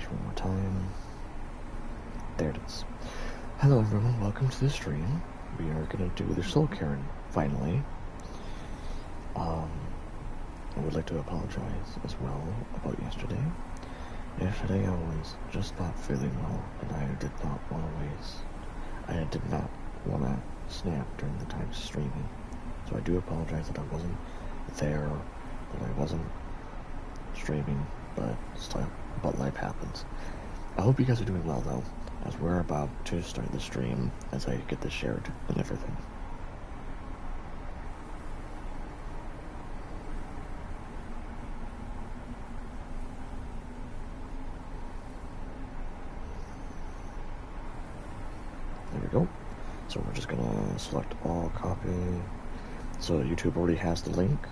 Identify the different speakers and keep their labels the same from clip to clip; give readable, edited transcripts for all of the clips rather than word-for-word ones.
Speaker 1: refresh one more time. There it is. Hello everyone, welcome to the stream. We are gonna do the Soul Carin, finally. I would like to apologize as well about yesterday. Yesterday I was just not feeling well, and I did not want to snap during the time streaming. So I do apologize that I wasn't there, that I wasn't streaming, but life happens. I hope you guys are doing well though, as we're about to start the stream as I get this shared and everything. There we go. So we're just gonna select all copy. So YouTube already has the link.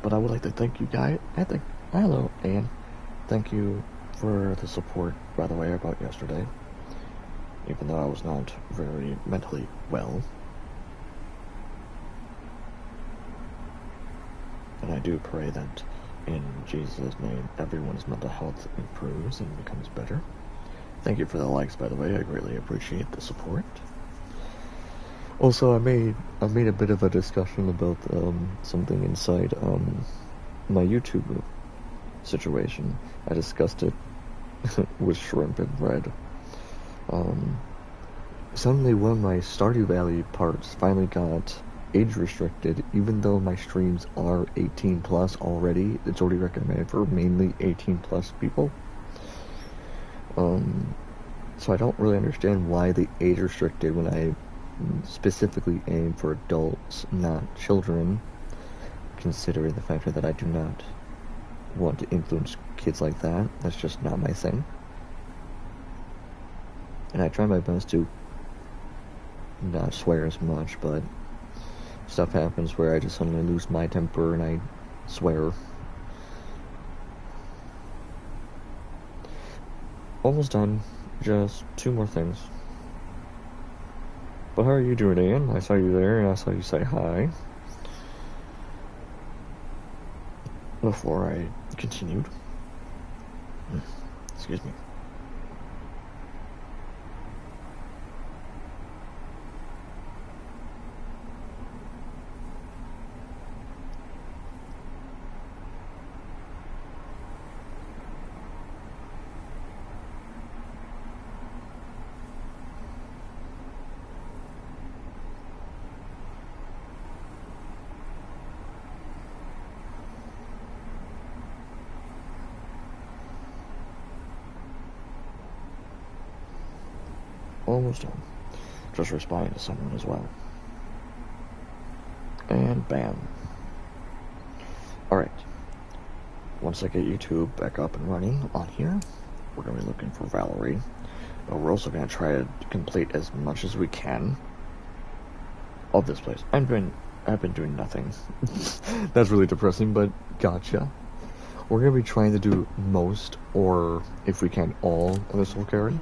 Speaker 1: But I would like to thank you guys. Hello, and thank you for the support, by the way, about yesterday. Even though I was not very mentally well. And I do pray that in Jesus' name, everyone's mental health improves and becomes better. Thank you for the likes, by the way. I greatly appreciate the support. Also, I made a bit of a discussion about something inside my YouTube situation. I discussed it with Shrimp and Red. Suddenly one of my Stardew Valley parts finally got age restricted, even though my streams are 18 plus already. It's already recommended for mainly 18 plus people. So I don't really understand why they age restricted when I specifically aim for adults, not children, considering the factor that I do not want to influence kids like that. That's just not my thing. And I try my best to not swear as much, but stuff happens where I just suddenly lose my temper and I swear. Almost done. Just 2 more things. But how are you doing, Ian? I saw you there, and I saw you say hi. Before I continued. Excuse me. Almost done. Just responding to someone as well. And bam. Alright. Once I get YouTube back up and running on here, we're going to be looking for Valerie. But we're also going to try to complete as much as we can of this place. I've been doing nothing. That's really depressing, but gotcha. We're going to be trying to do most, or if we can, all of this Soul Carin.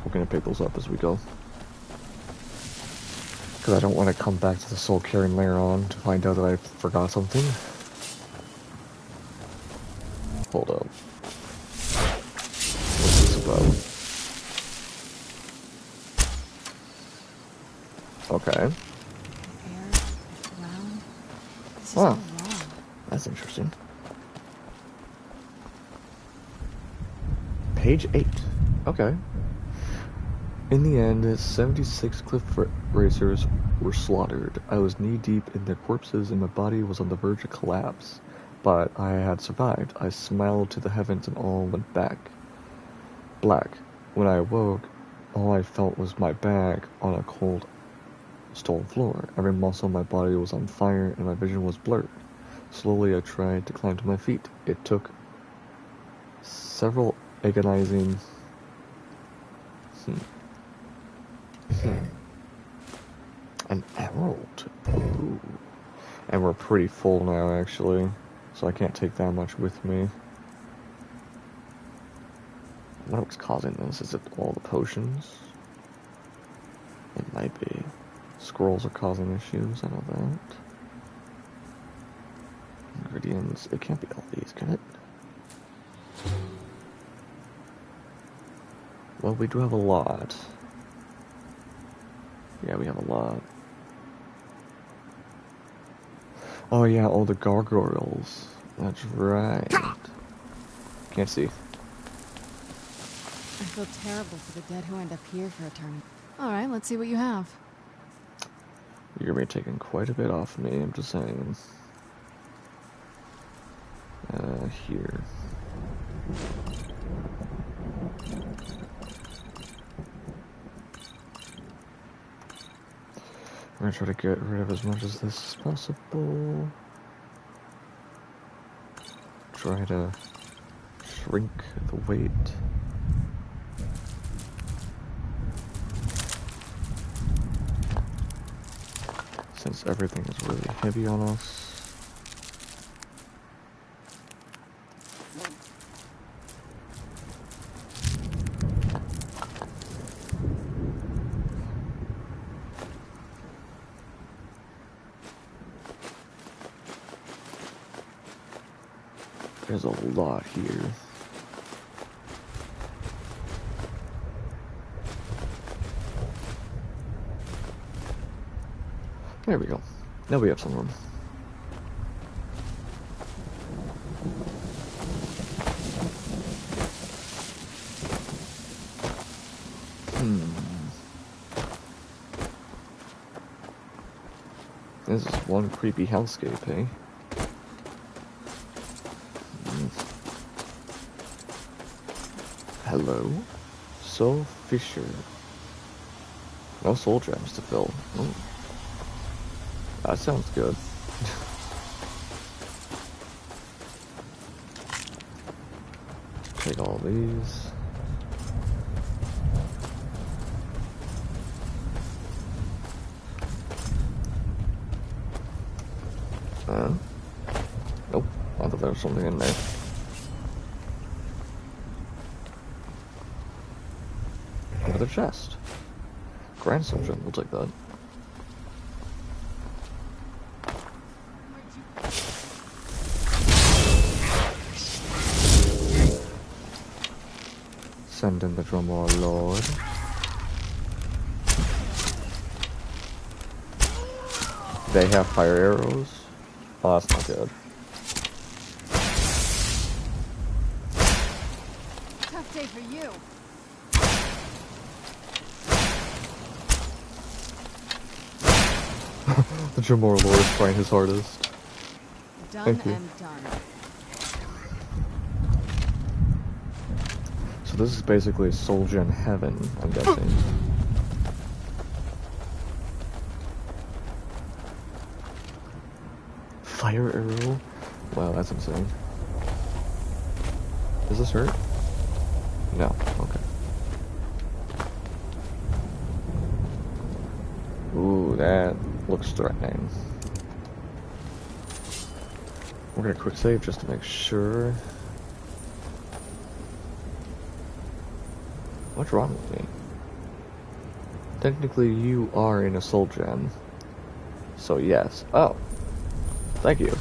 Speaker 1: We're going to pick those up as we go. Because I don't want to come back to the Soul Carin later on to find out that I forgot something. Hold up. What's this about? Okay. Oh, that's interesting. Page 8. Okay. In the end, 76 cliff racers were slaughtered. I was knee-deep in their corpses and my body was on the verge of collapse. But I had survived. I smiled to the heavens and all went back. Black. When I awoke, all I felt was my back on a cold stone floor. Every muscle in my body was on fire and my vision was blurred. Slowly I tried to climb to my feet. It took several agonizing... An emerald. Ooh. And we're pretty full now, actually. So I can't take that much with me. What's causing this? Is it all the potions? It might be. Scrolls are causing issues, I know that. ingredients. It can't be all these, can it? Well, we do have a lot. Yeah, we have a lot. Oh yeah, all the gargoyles. That's right. Can't see.
Speaker 2: I feel terrible for the dead who end up here for eternity. Alright, let's see what you have.
Speaker 1: You're gonna be taking quite a bit off me, I'm just saying. Here. We're gonna try to get rid of as much of this as possible. Try to shrink the weight. Since everything is really heavy on us. There's a lot here. There we go. Now we have some room. This is one creepy hellscape, eh? Hello? Soul Fisher. No soul gems to fill. Ooh. That sounds good. Take all these. Nope. I thought there was something in there. Another chest. Grand soul gem, we'll take that. Send in the drummer, Lord. They have fire arrows? Oh, that's not good.
Speaker 2: Tough day for you.
Speaker 1: The drummer Lord is trying his hardest.
Speaker 2: Done
Speaker 1: Thank you.
Speaker 2: and done.
Speaker 1: So this is basically soul gem heaven, I'm guessing. Fire arrow? Wow, that's insane. Does this hurt? No, okay. Ooh, that looks threatening. We're gonna quick save just to make sure. What's wrong with me? Technically, you are in a soul gem. So yes. Oh. Thank you.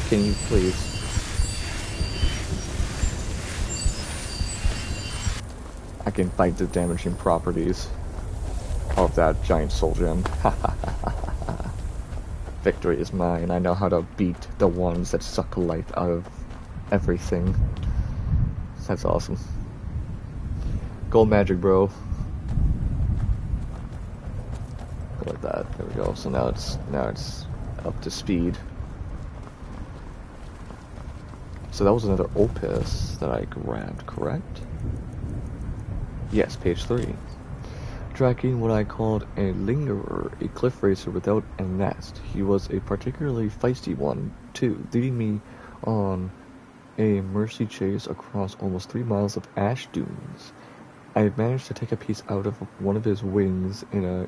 Speaker 1: Can you please? I can fight the damaging properties of that giant soul gem. Victory is mine. I know how to beat the ones that suck life out of everything. That's awesome. Gold magic, bro. Like that. There we go. So now it's up to speed. So that was another opus that I grabbed, correct? Yes, page 3. Tracking what I called a lingerer, a cliff racer without a nest. He was a particularly feisty one, too, leading me on a mercy chase across almost 3 miles of ash dunes. I had managed to take a piece out of one of his wings in a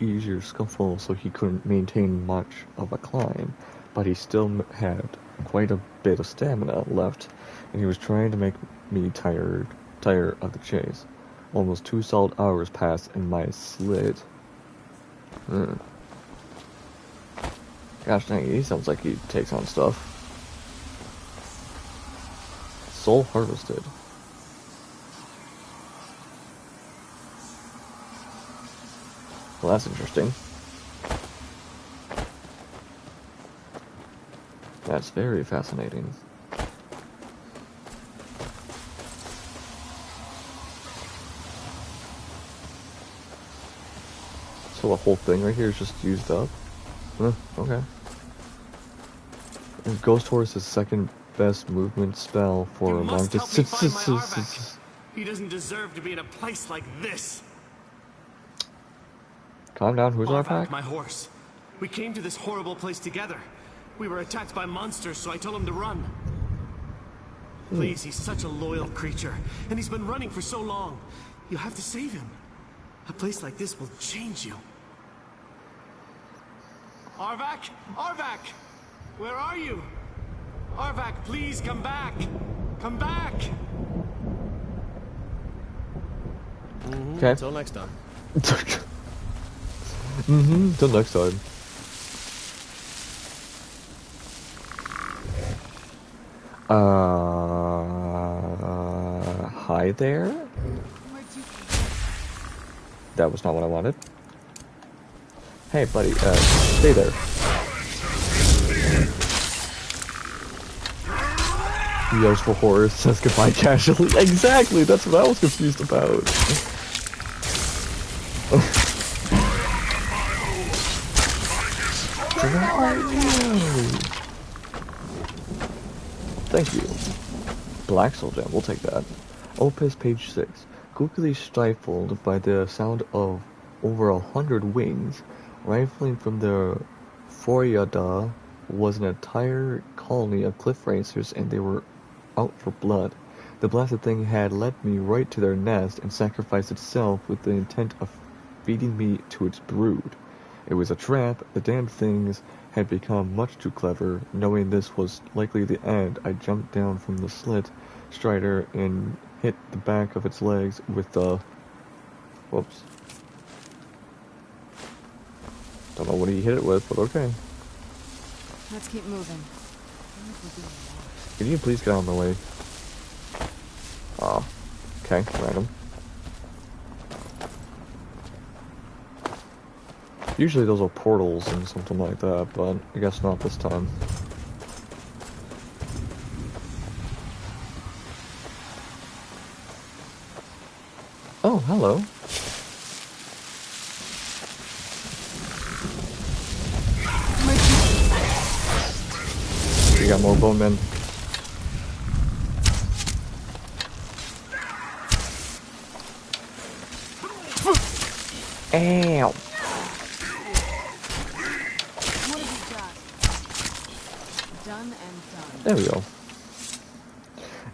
Speaker 1: easier scuffle so he couldn't maintain much of a climb, but he still had quite a bit of stamina left, and he was trying to make me tire of the chase. Almost 2 solid hours passed, and my slit. Gosh dang, he sounds like he takes on stuff. Soul harvested. Well, that's interesting. That's very fascinating. So the whole thing right here is just used up? Okay. And Ghost Horse is second best movement spell for a long distance.
Speaker 3: He doesn't deserve to be in a place like this.
Speaker 1: Calm down, who's our pack?
Speaker 3: My horse. We came to this horrible place together. We were attacked by monsters, so I told him to run. Please, he's such a loyal creature, and he's been running for so long. You have to save him. A place like this will change you. Arvak? Arvak! Where are you? Arvak, please come back! Come back!
Speaker 1: Okay.
Speaker 3: Till next time.
Speaker 1: Till next time. Hi there? That was not what I wanted. Hey, buddy, stay there. Yells for horse, says goodbye casually. Exactly, that's what I was confused about. Thank you. Black Soul Gem, we'll take that. Opus page 6. Quickly stifled by the sound of over 100 wings, rifling from the Foriada was an entire colony of cliff racers, and they were out for blood. The blasted thing had led me right to their nest and sacrificed itself with the intent of feeding me to its brood. It was a trap. The damned things had become much too clever. Knowing this was likely the end, I jumped down from the slit strider and hit the back of its legs with the... Whoops. Don't know what he hit it with, but okay.
Speaker 2: Let's keep moving.
Speaker 1: Can you please get out of the way? Oh. Okay, random. Usually those are portals and something like that, but I guess not this time. Oh, hello. We got more bowmen. Ow! There we go.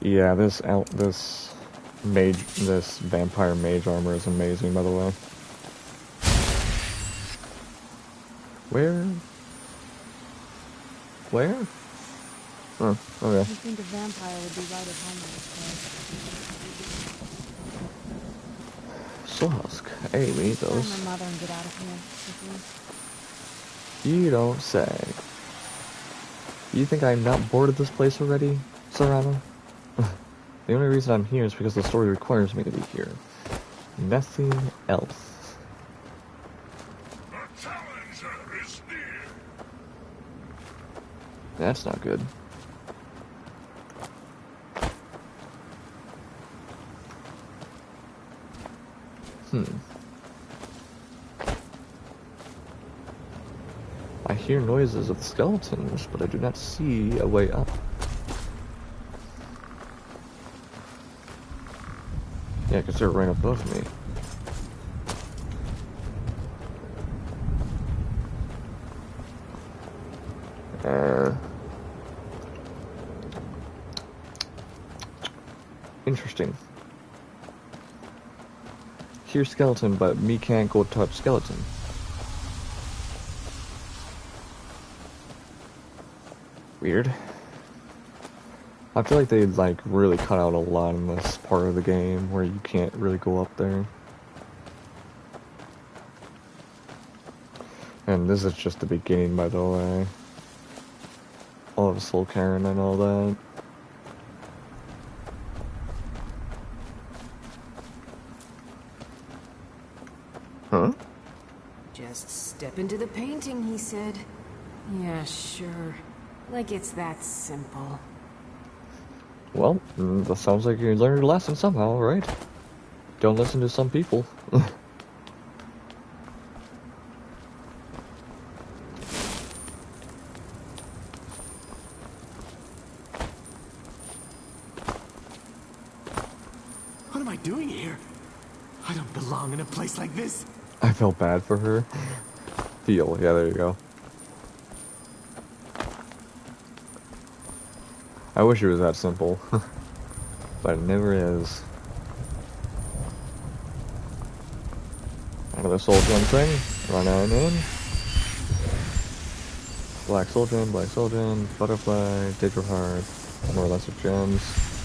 Speaker 1: Yeah, this vampire mage armor is amazing, by the way. Where? Oh, okay.
Speaker 2: You think a vampire would be right at home in this place?
Speaker 1: Soul Husk. Hey, we need those.
Speaker 2: Find my mother and get out of here quickly.
Speaker 1: You don't say. You think I'm not bored of this place already, Serrano? The only reason I'm here is because the story requires me to be here. Nothing else.
Speaker 4: The challenger is near.
Speaker 1: That's not good. I hear noises of skeletons, but I do not see a way up. Yeah, because they're right above me. Interesting. Hear skeleton, but me can't go touch skeleton. Weird. I feel like they like really cut out a lot in this part of the game where you can't really go up there. And this is just the beginning, by the way. All of Soul Carin and all that. Huh?
Speaker 5: Just step into the painting, he said. Yeah, sure. Like it's that simple.
Speaker 1: Well, that sounds like you learned a lesson somehow, right? Don't listen to some people.
Speaker 3: What am I doing here? I don't belong in a place like this.
Speaker 1: I felt bad for her. Feel, yeah, there you go. I wish it was that simple. But it never is. Another soul gem thing. Run on in. Black soul gem, butterfly, digital heart, more lesser gems.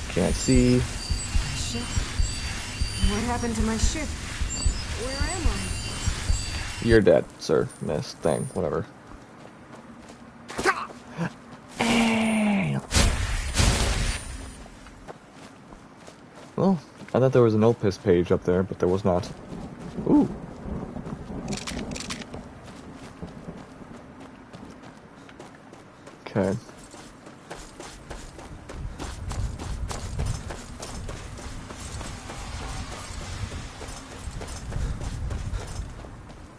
Speaker 1: Can't see.
Speaker 5: Ship? What happened to my ship? Where am I?
Speaker 1: You're dead, sir, miss, thing, whatever. Well, I thought there was an Opus page up there, but there was not. Ooh. Okay.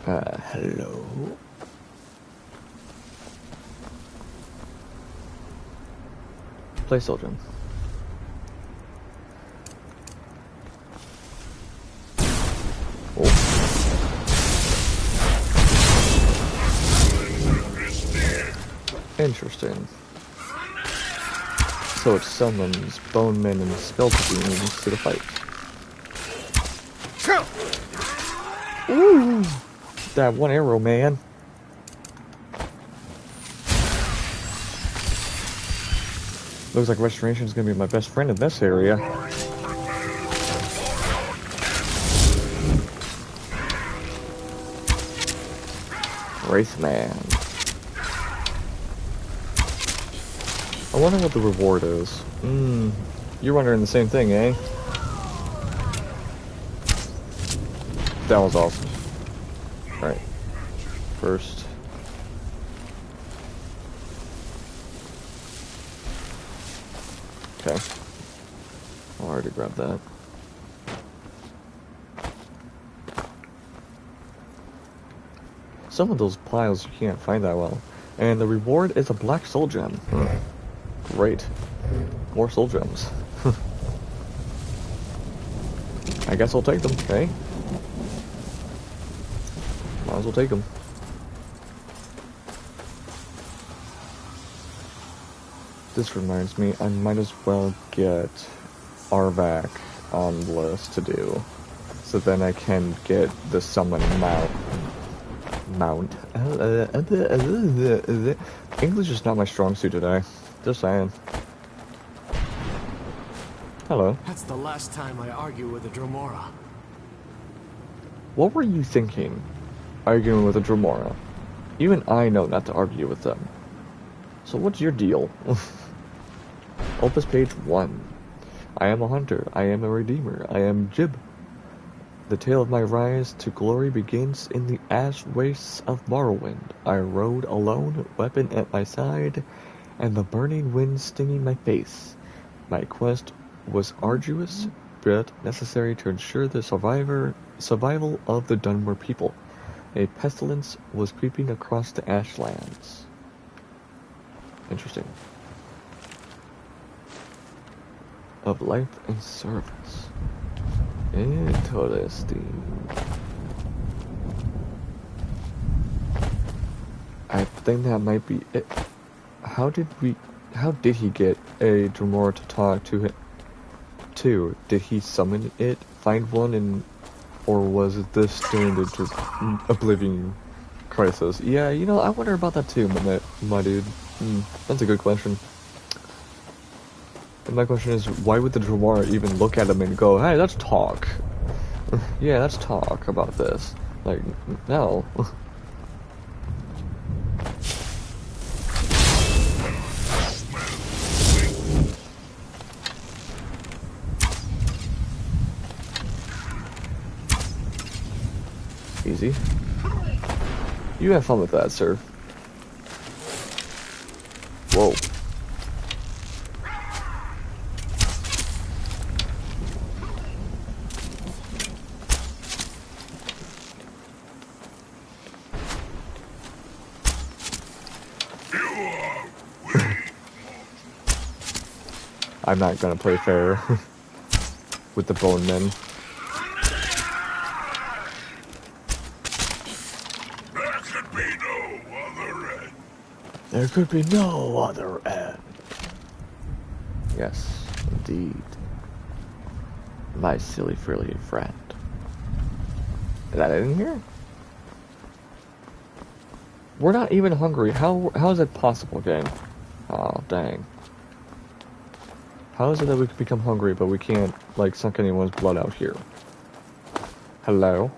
Speaker 1: Hello. Play Soldier. Oh. Interesting. So it summons bone men and skeleton beings to the fight. Ooh! That one arrow, man. Looks like restoration is gonna be my best friend in this area. Wraithman. I wonder what the reward is. You're wondering the same thing, eh? That was awesome. Alright. First. Okay. I'll already grab that. Some of those piles you can't find that well. And the reward is a black soul gem. Great. More soul gems. I guess I'll take them, okay? Might as well take them. This reminds me, I might as well get Arvac on the list to do. So then I can get the summon mount. English is not my strong suit today. Just saying. Hello.
Speaker 3: That's the last time I argue with a Dromora.
Speaker 1: What were you thinking? Arguing with a Dromora? Even I know not to argue with them. So what's your deal? Opus page 1. I am a hunter. I am a redeemer. I am Jib. The tale of my rise to glory begins in the ash wastes of Morrowind. I rode alone, weapon at my side, and the burning wind stinging my face. My quest was arduous, but necessary to ensure the survival of the Dunmer people. A pestilence was creeping across the Ashlands. Interesting. Of life and service. Interesting. I think that might be it. How did he get a Dromora to talk to him? Did he summon it, find one, or was it this during the Oblivion Crisis? Yeah, you know, I wonder about that too, my dude. That's a good question. And my question is, why would the Dramar even look at him and go, hey, let's talk? Yeah, let's talk about this. Like, no. Easy. You have fun with that, sir. Whoa. I'm not gonna play fair with the bone men. There could be no other end. Yes, indeed. My silly frilly friend. Is that in here? We're not even hungry. How is that possible, game? Oh, dang. How is it that we could become hungry, but we can't, like, suck anyone's blood out here? Hello?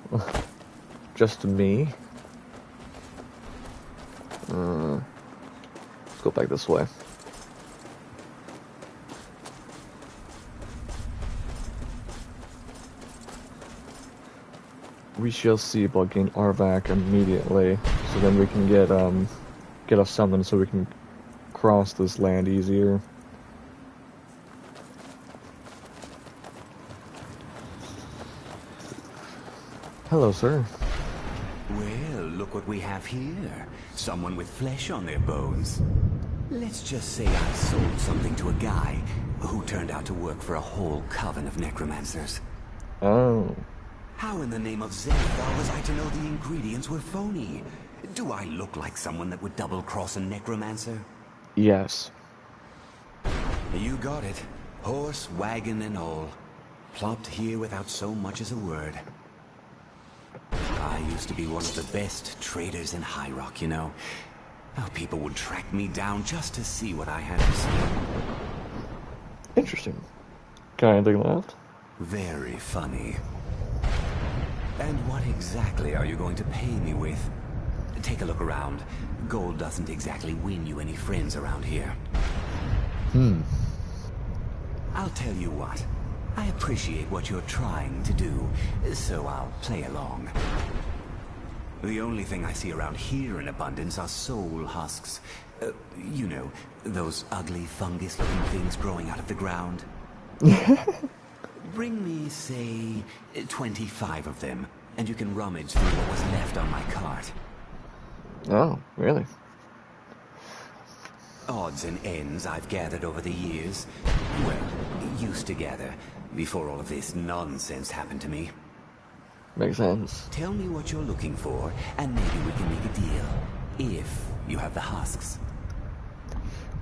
Speaker 1: Just me? Let's go back this way. We shall see about getting Arvac immediately, so then we can get us something so we can cross this land easier. Hello, sir.
Speaker 6: Well, look what we have here. Someone with flesh on their bones. Let's just say I sold something to a guy who turned out to work for a whole coven of necromancers.
Speaker 1: Oh.
Speaker 6: How in the name of Xanathar was I to know the ingredients were phony? Do I look like someone that would double-cross a necromancer?
Speaker 1: Yes.
Speaker 6: You got it. Horse, wagon, and all. Plopped here without so much as a word. I used to be one of the best traders in High Rock, you know. Oh, people would track me down just to see what I had to say.
Speaker 1: Interesting. Got anything left?
Speaker 6: Very funny. And what exactly are you going to pay me with? Take a look around. Gold doesn't exactly win you any friends around here. I'll tell you what. I appreciate what you're trying to do, so I'll play along. The only thing I see around here in abundance are soul husks. You know, those ugly fungus-looking things growing out of the ground. Bring me, say, 25 of them, and you can rummage through what was left on my cart.
Speaker 1: Oh, really?
Speaker 6: Odds and ends I've gathered over the years. Well, used to gather, before all of this nonsense happened to me.
Speaker 1: Makes sense.
Speaker 6: Tell me what you're looking for, and maybe we can make a deal. If you have the husks.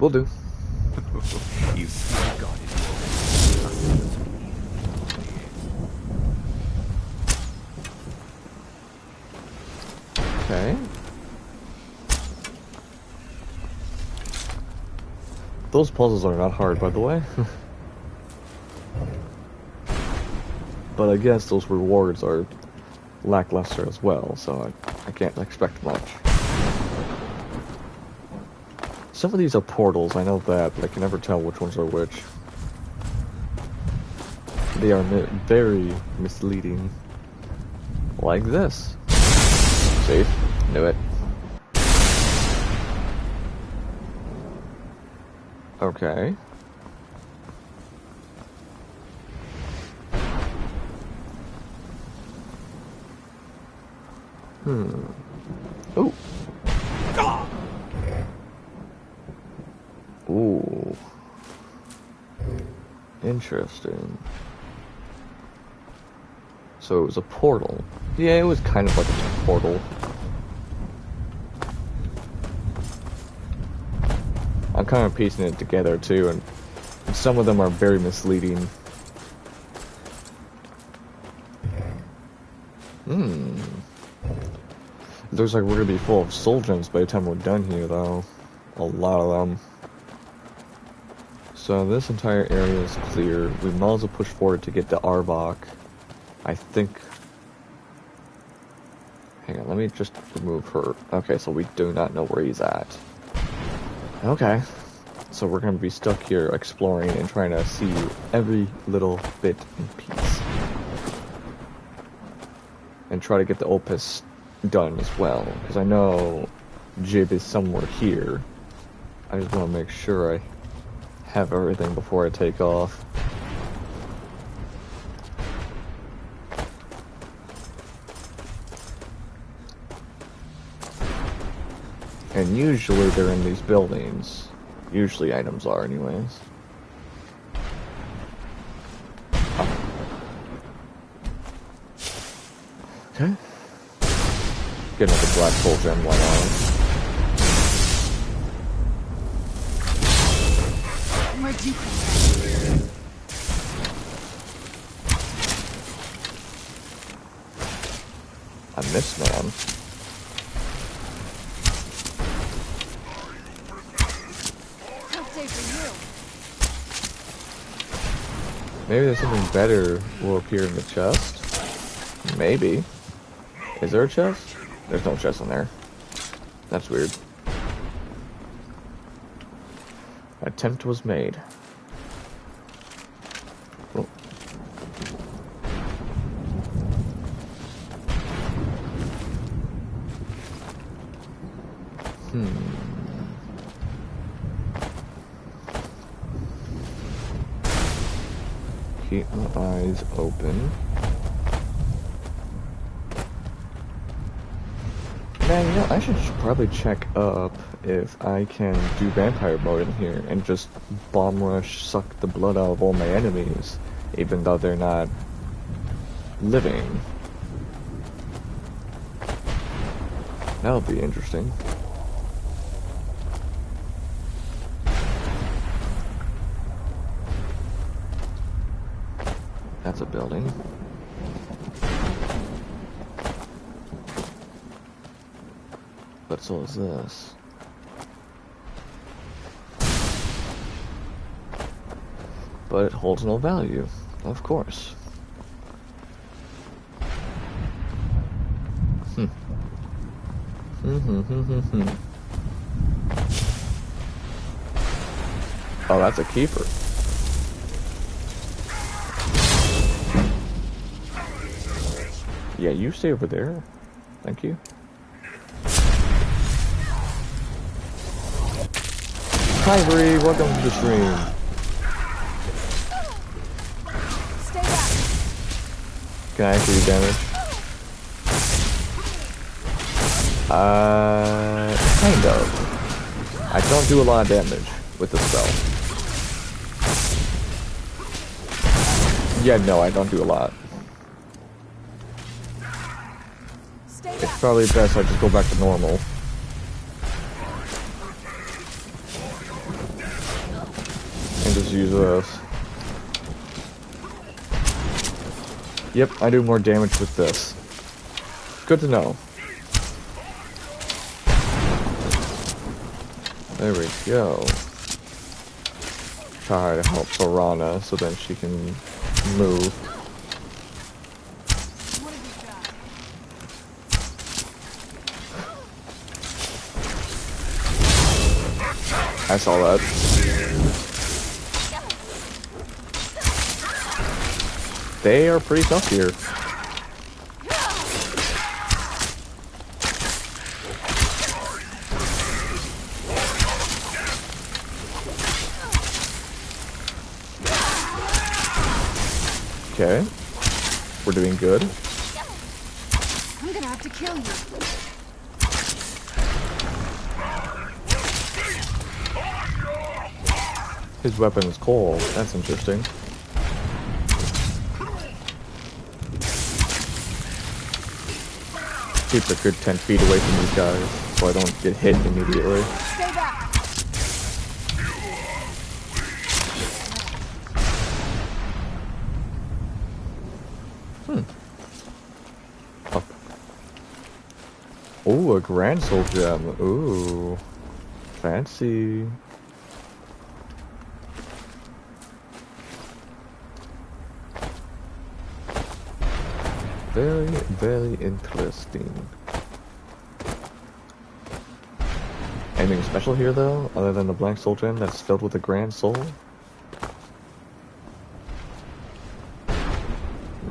Speaker 1: Will do.
Speaker 6: You still got it.
Speaker 1: Okay. Those puzzles are not hard, by the way. But I guess those rewards are lackluster as well, so I can't expect much. Some of these are portals, I know that, but I can never tell which ones are which. They are very misleading. Like this. See? Knew it. Okay. Ooh. Ooh. Interesting. So it was a portal. Yeah, it was kind of like a portal. I'm kind of piecing it together too, and some of them are very misleading. It looks like we're gonna be full of soul gems by the time we're done here, though. A lot of them. So this entire area is clear. We might as well push forward to get the Arbok. I think... Hang on, let me just remove her. Okay, so we do not know where he's at. Okay. So we're gonna be stuck here exploring and trying to see every little bit and piece. And try to get the Opus done as well. Because I know Jib is somewhere here. I just want to make sure I have everything before I take off. And usually they're in these buildings. Usually items are anyways. Oh. Okay. Get another black hole gem light on.
Speaker 2: Where'd you come from?
Speaker 1: I miss man.
Speaker 2: Tough day for you.
Speaker 1: Maybe there's something better will appear in the chest? Maybe. Is there a chest? There's no chest in there. That's weird. Attempt was made. Oh. Keep my eyes open. Man, you know, I should probably check up if I can do vampire mode in here and just bomb rush, suck the blood out of all my enemies, even though they're not living. That would be interesting. That's a building. But so is this. But it holds no value, of course. Oh, that's a keeper. Yeah, you stay over there. Thank you. Hi, Bree. Welcome to the stream.
Speaker 2: Stay back.
Speaker 1: Can I actually do damage? Kind of. I don't do a lot of damage with the spell. Yeah, no, I don't do a lot.
Speaker 2: Stay back.
Speaker 1: It's probably best I just go back to normal. And just use this. Yep, I do more damage with this. Good to know. There we go. Try to help Piranha so then she can move.
Speaker 2: What have you got?
Speaker 1: I saw that. They are pretty tough here. Okay. We're doing good.
Speaker 2: I'm gonna have to kill you.
Speaker 1: His weapon is cold. That's interesting. Keep a good 10 feet away from these guys so I don't get hit immediately.
Speaker 2: Stay back.
Speaker 1: Ooh, a Grand Soul Gem. Ooh. Fancy. Very, very interesting. Anything special here, though, other than the blank soul gem that's filled with a grand soul?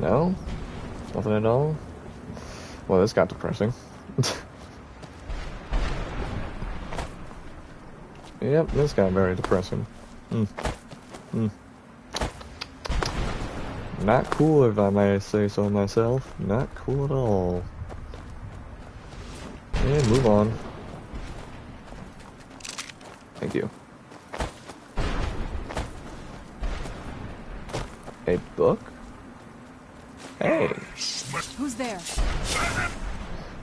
Speaker 1: No? Nothing at all? Well, this got depressing. Yep, this got very depressing. Not cool, if I may say so myself. Not cool at all. And move on. Thank you. A book? Hey!
Speaker 2: Who's there?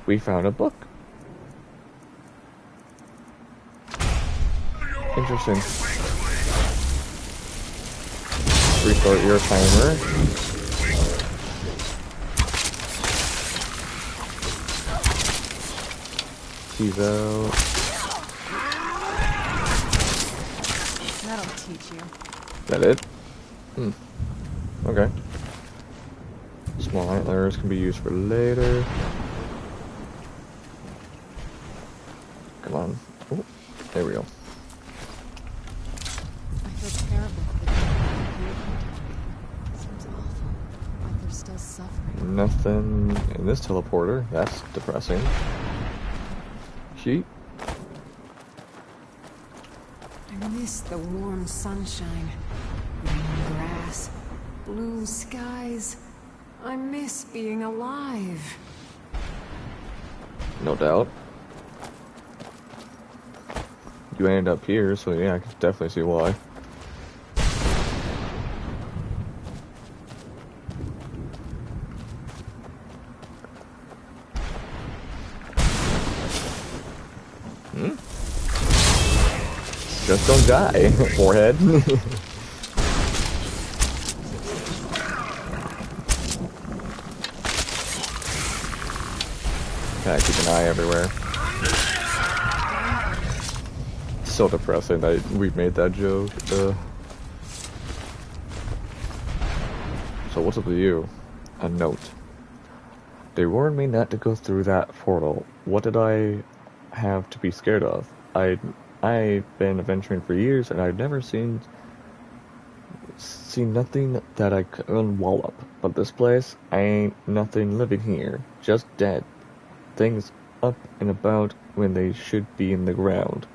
Speaker 1: We found a book. Interesting. Restart your timer. He's out.
Speaker 2: That'll teach you.
Speaker 1: That it? Okay. Small antlers can be used for later. Come on. Oh, there we go.
Speaker 2: I feel terrible for the people. Seems awful. Like they're still suffering.
Speaker 1: Nothing in this teleporter. That's depressing. Sheep.
Speaker 5: I miss the warm sunshine, green grass, blue skies. I miss being alive.
Speaker 1: No doubt. You ended up here, so yeah, I can definitely see why. Just don't die, forehead. Gotta keep an eye everywhere. So depressing that we made that joke. So what's up with you? A note. They warned me not to go through that portal. What did I have to be scared of? I've been adventuring for years, and I've never seen nothing that I couldn't wallop. But this place, ain't nothing living here. Just dead. Things up and about when they should be in the ground.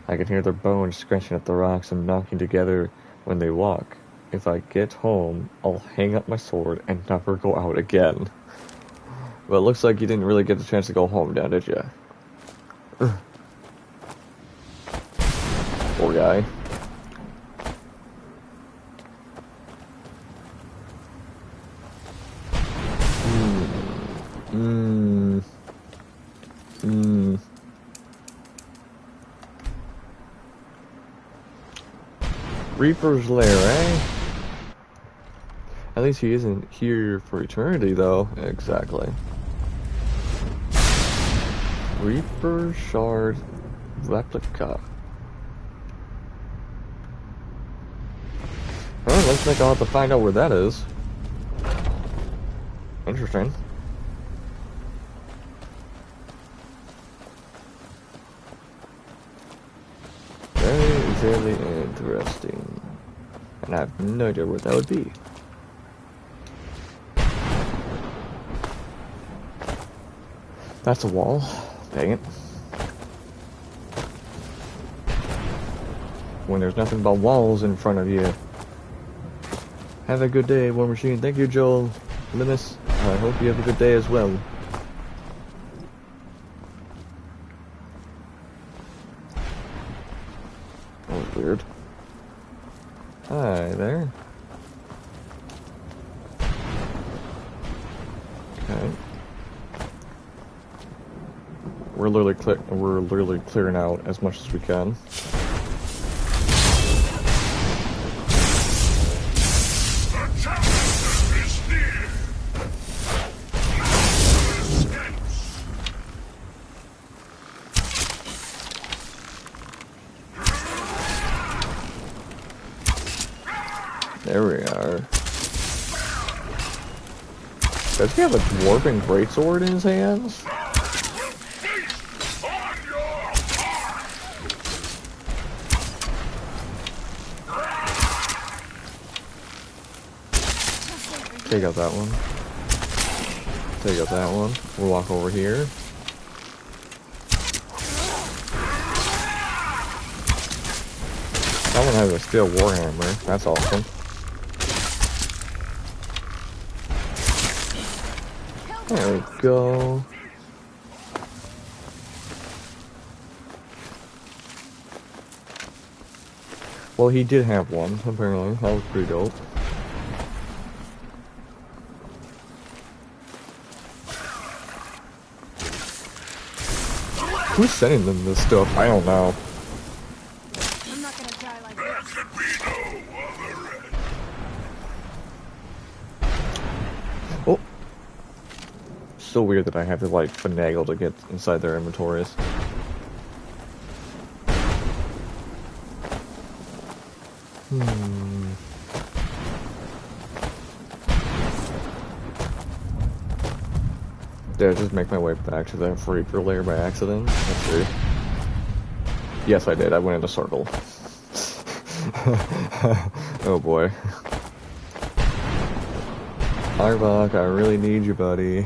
Speaker 1: I can hear their bones scratching at the rocks and knocking together when they walk. If I get home, I'll hang up my sword and never go out again. Well, it looks like you didn't really get the chance to go home now, did you? Poor guy. Reaper's Lair, eh? At least he isn't here for eternity, though. Exactly. Reaper Shard Replica. Well, looks like I'll have to find out where that is. Interesting. Very interesting. And I have no idea where that would be. That's a wall. Dang it. When there's nothing but walls in front of you. Have a good day, War Machine. Thank you, Joel. Linus, I hope you have a good day as well. That was weird. Hi there. Okay. We're literally clearing out as much as we can. There we are. Does he have a dwarven greatsword in his hands? Take out that one. Take out that one. We'll walk over here. That one has a steel warhammer. That's awesome. There we go. Well, he did have one, apparently. That was pretty dope. Who's sending them this stuff? I don't know.
Speaker 2: I'm not gonna die like this.
Speaker 1: Oh. So weird that I have to, like, finagle to get inside their inventories. Did I just make my way back to the freaker lair by accident? Let's see. Yes, I did. I went in a circle. Oh boy. Arbok, I really need you, buddy.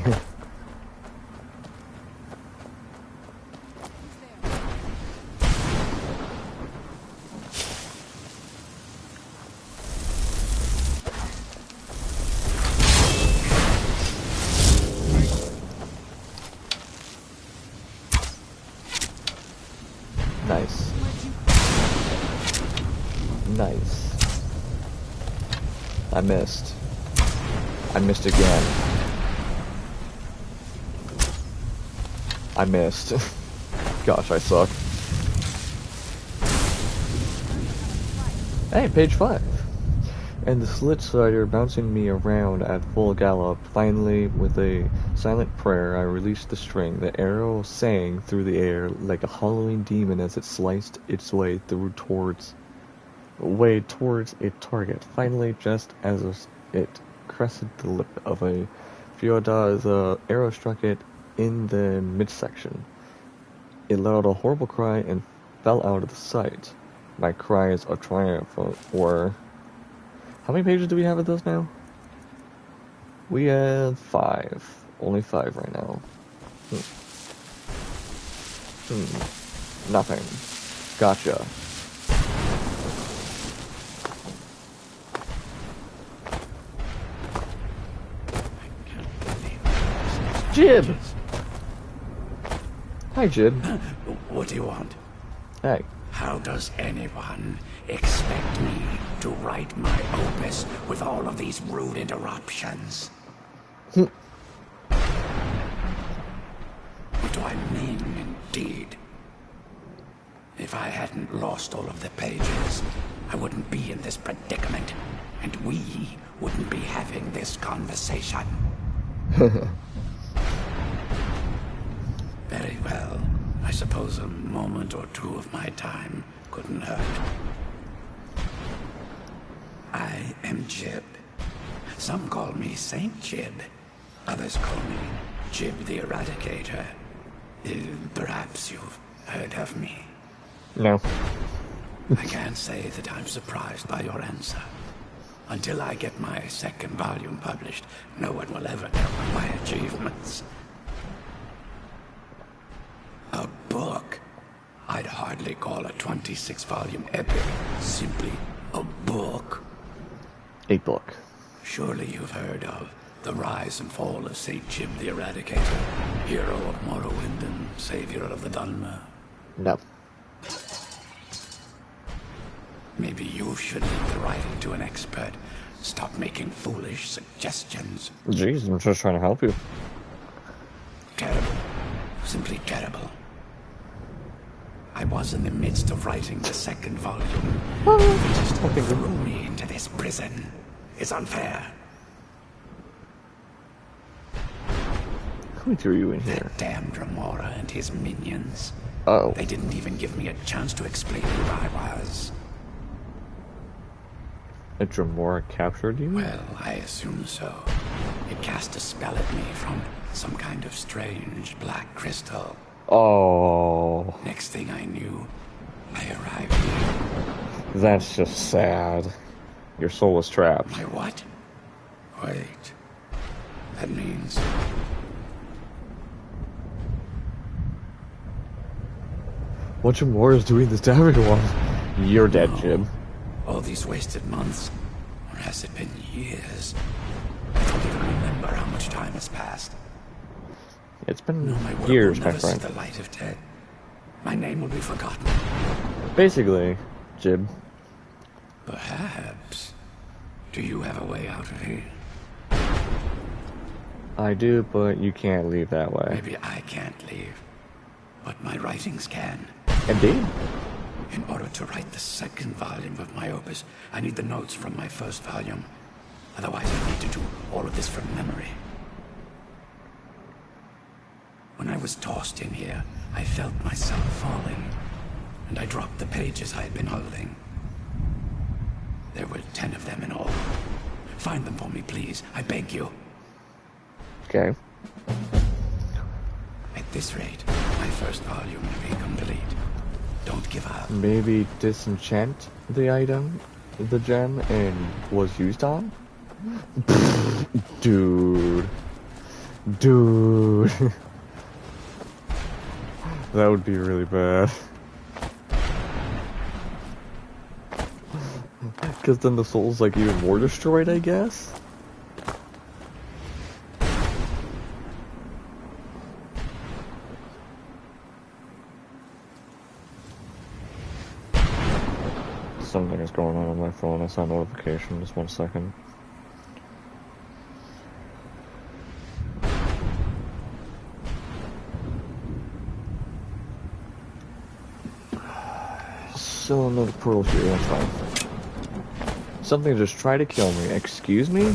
Speaker 1: Nice. Nice. I missed. I missed again. I missed. Gosh, I suck. Hey, page 5. And the slit cider bouncing me around at full gallop. Finally, with a silent prayer, I released the string. The arrow sang through the air like a hollowing demon as it sliced its way towards a target. Finally, just as it crested the lip of a fjord, the arrow struck it in the midsection. It let out a horrible cry and fell out of the sight. My cries of triumph were... How many pages do we have of this now? We have 5. Only 5 right now. Nothing. Gotcha. Jib! Hi, Jib.
Speaker 7: What do you want?
Speaker 1: Hey.
Speaker 7: How does anyone expect me to write my opus with all of these rude interruptions? What do I mean, indeed? If I hadn't lost all of the pages, I wouldn't be in this predicament, and we wouldn't be having this conversation. Very well. I suppose a moment or two of my time couldn't hurt. I am Jib. Some call me Saint Jib. Others call me Jib the Eradicator. Perhaps you've heard of me.
Speaker 1: No.
Speaker 7: I can't say that I'm surprised by your answer. Until I get my second volume published, no one will ever know my achievements. A book? I'd hardly call a 26-volume epic simply a book.
Speaker 1: A book.
Speaker 7: Surely you've heard of the rise and fall of St. Jib the Eradicator, hero of Morrowind and savior of the Dunmer.
Speaker 1: No.
Speaker 7: Maybe you should leave the writing to an expert. Stop making foolish suggestions.
Speaker 1: Jeez, I'm just trying to help you.
Speaker 7: Terrible. Simply terrible. I was in the midst of writing the second volume. They just threw me into this prison. It's unfair.
Speaker 1: Who threw you in here?
Speaker 7: That damned Remora and his minions.
Speaker 1: Oh.
Speaker 7: They didn't even give me a chance to explain who I was.
Speaker 1: A Dremora captured you?
Speaker 7: Well, I assume so. It cast a spell at me from some kind of strange black crystal.
Speaker 1: Oh,
Speaker 7: Next thing I knew, I arrived here.
Speaker 1: that's just sad. Your soul was trapped.
Speaker 7: My what? Wait. That means...
Speaker 1: What Dremora is doing this to everyone? You're dead, Jim.
Speaker 7: all these wasted months. Or has it been years? I don't even remember how much time has passed.
Speaker 1: It's been
Speaker 7: No, my work
Speaker 1: years,
Speaker 7: will
Speaker 1: my
Speaker 7: never see
Speaker 1: friend.
Speaker 7: the light of day. My name will be forgotten.
Speaker 1: Basically, Jib.
Speaker 7: Perhaps. Do you have a way out of here?
Speaker 1: I do, but you can't leave that way.
Speaker 7: Maybe I can't leave, but my writings can.
Speaker 1: Indeed.
Speaker 7: In order to write the second volume of my opus, I need the notes from my first volume. Otherwise, I need to do all of this from memory. When I was tossed in here, I felt myself falling, and I dropped the pages I had been holding. There were 10 of them in all. Find them for me, please. I beg you.
Speaker 1: Okay.
Speaker 7: At this rate, my first volume will be complete. Don't give up.
Speaker 1: Maybe disenchant the item, the gem, and was used on? Dude. Dude. That would be really bad. Because then the soul's like even more destroyed, I guess? Something is going on my phone. I saw a notification. Just 1 second. Still another portal here. That's fine. Something just tried to kill me. Excuse me?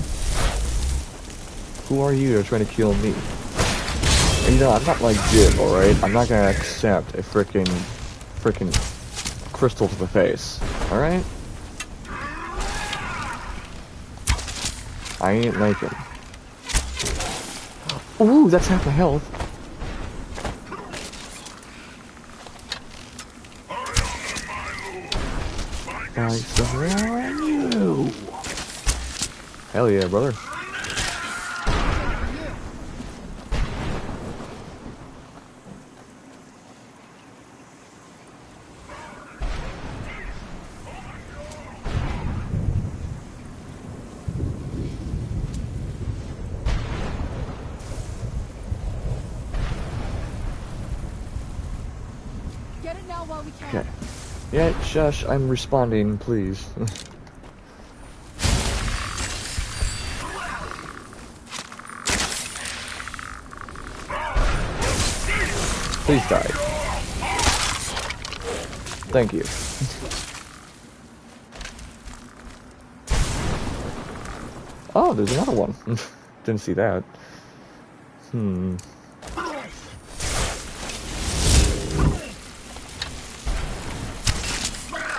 Speaker 1: Who are you to try to kill me? And you know, I'm not like Jim, alright? I'm not gonna accept a frickin' crystal to the face. Alright? I ain't like him. Ooh, that's half my health. I surround you. Hell yeah, brother.
Speaker 2: Get it now while we can.
Speaker 1: Okay. Yeah, shush, I'm responding, please. Please die. Thank you. Oh, there's another one. Didn't see that.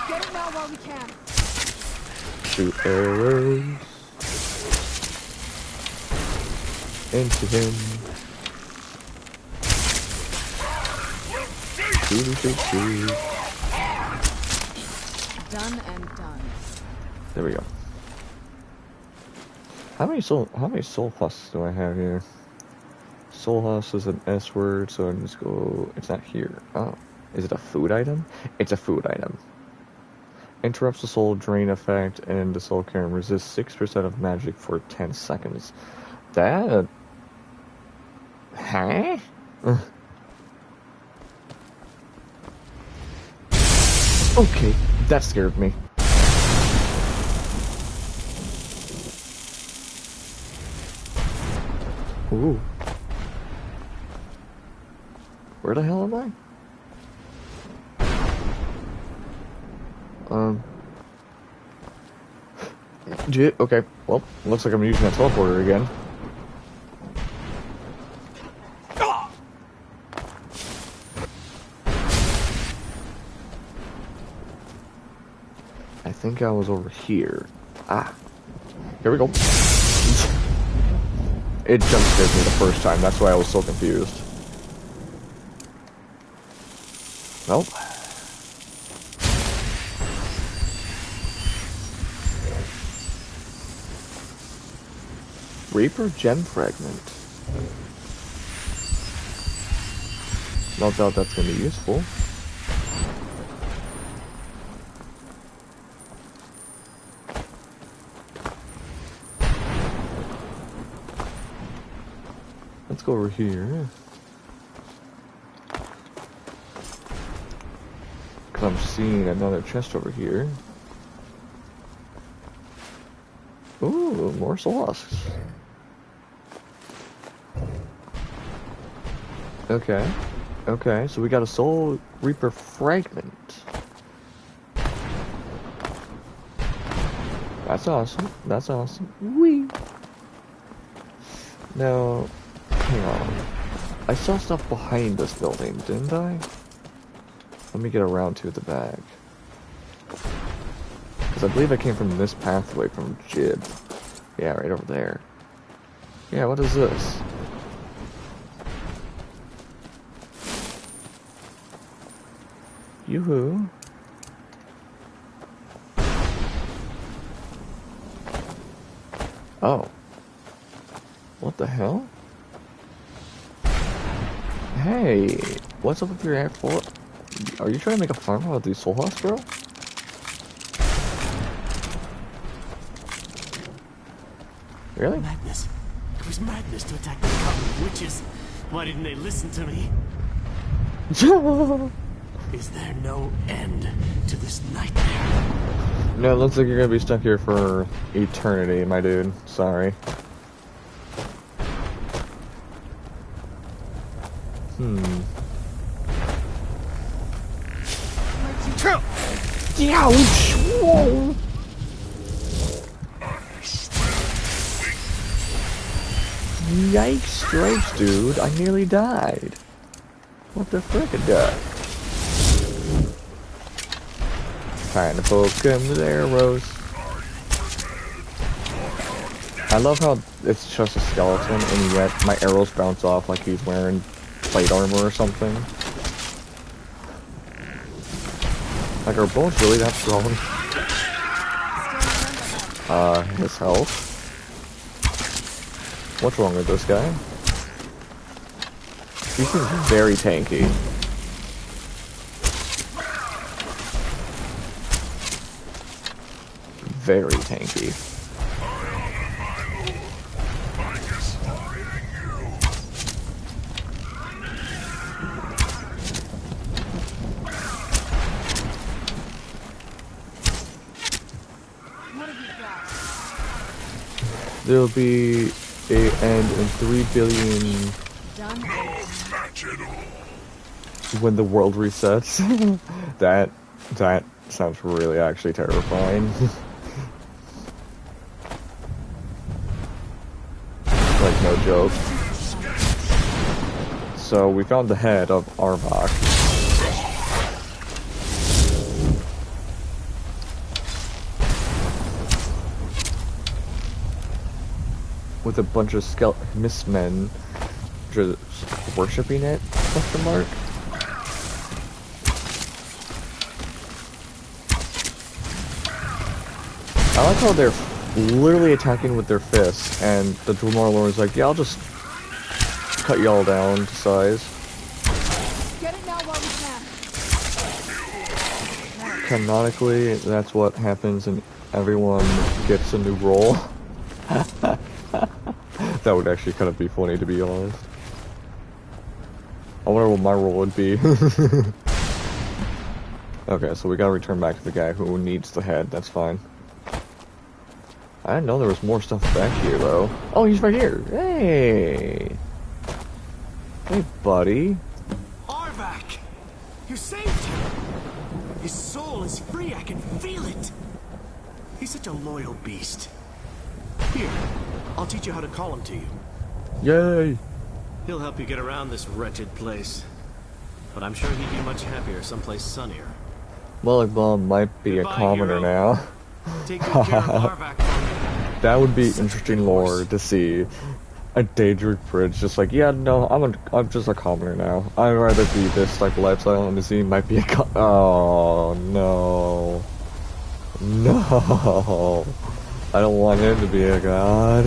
Speaker 2: Get it now while we can.
Speaker 1: Shoot arrows into him. Shoot.
Speaker 2: Done and done.
Speaker 1: There we go. How many soul husks do I have here? Soul husk is an S word, so let's go. It's not here. Oh, is it a food item? It's a food item. Interrupts the soul drain effect, and the soul can resist 6% of magic for 10 seconds. That. Huh? Okay, that scared me. Ooh. Where the hell am I? Okay, well, looks like I'm using that teleporter again. I think I was over here. Ah. Here we go. It jump scared me the first time, that's why I was so confused. Nope. Reaper gem fragment. No doubt that's gonna be useful. Let's go over here. Cause I'm seeing another chest over here. Ooh, more soul husks. Okay. Okay, so we got a Soul Reaper fragment. That's awesome. That's awesome. Whee! Now, hang on. I saw stuff behind this building, didn't I? Let me get around to the back. Because I believe I came from this pathway from Jib. Yeah, right over there. Yeah, what is this? Yoo-hoo. Oh. What the hell? Hey, what's up with your Act 4? Are you trying to make a farm out of these soul husks, bro? Really?
Speaker 3: Madness. It was madness to attack the coven of witches. Why didn't they listen to me? Is there no end to this nightmare?
Speaker 1: No, it looks like you're gonna be stuck here for eternity, my dude. Sorry. Ouch! Whoa! Yikes stripes, dude. I nearly died. What the frick is that? Trying to poke him with arrows. I love how it's just a skeleton and yet my arrows bounce off like he's wearing plate armor or something. Like, are bones really that strong? His health. What's wrong with this guy? He seems very tanky. Very tanky. There'll be a end in 3 billion when the world resets. that sounds really actually terrifying. Like, no joke. So we found the head of Arbok. With a bunch of mistmen just worshipping it, question mark? I like how they're literally attacking with their fists, and the Dwemer Lord is like, yeah, I'll just cut y'all down to size.
Speaker 2: Get it now while we can.
Speaker 1: Canonically, that's what happens, and everyone gets a new role. That would actually kind of be funny, to be honest. I wonder what my role would be. Okay, so we gotta return back to the guy who needs the head, that's fine. I didn't know there was more stuff back here, though. Oh, he's right here! Hey! Hey, buddy.
Speaker 3: Arbok! You saved him! His soul is free, I can feel it! He's such a loyal beast. Here, I'll teach you how to call him to you.
Speaker 1: Yay!
Speaker 3: He'll help you get around this wretched place. But I'm sure he'd be much happier someplace sunnier.
Speaker 1: Mullet Bomb might be
Speaker 3: Goodbye,
Speaker 1: a commoner
Speaker 3: hero.
Speaker 1: now.
Speaker 3: Take good care of Harvac for me.
Speaker 1: That would be interesting lore to see. A Daedric Bridge, just like, yeah, no, I'm just a commoner now. I'd rather be this type of lifestyle, and the scene might be a oh, no. No. I don't want him to be a god.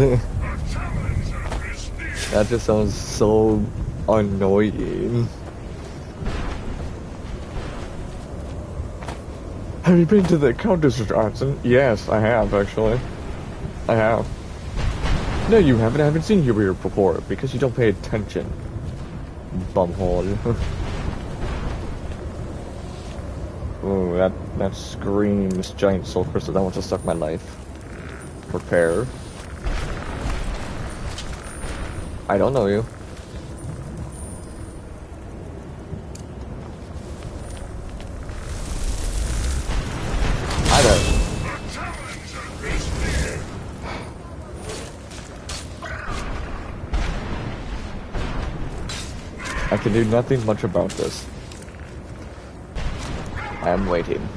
Speaker 1: That just sounds so annoying. Have you been to the Countess, Johnson? Yes, I have, actually. I have. No, you haven't. I haven't seen you here before, because you don't pay attention. Bumhole. Ooh, that screams giant soul crystal that wants to suck my life. Prepare. I don't know you. I don't. I can do nothing much about this. I am waiting.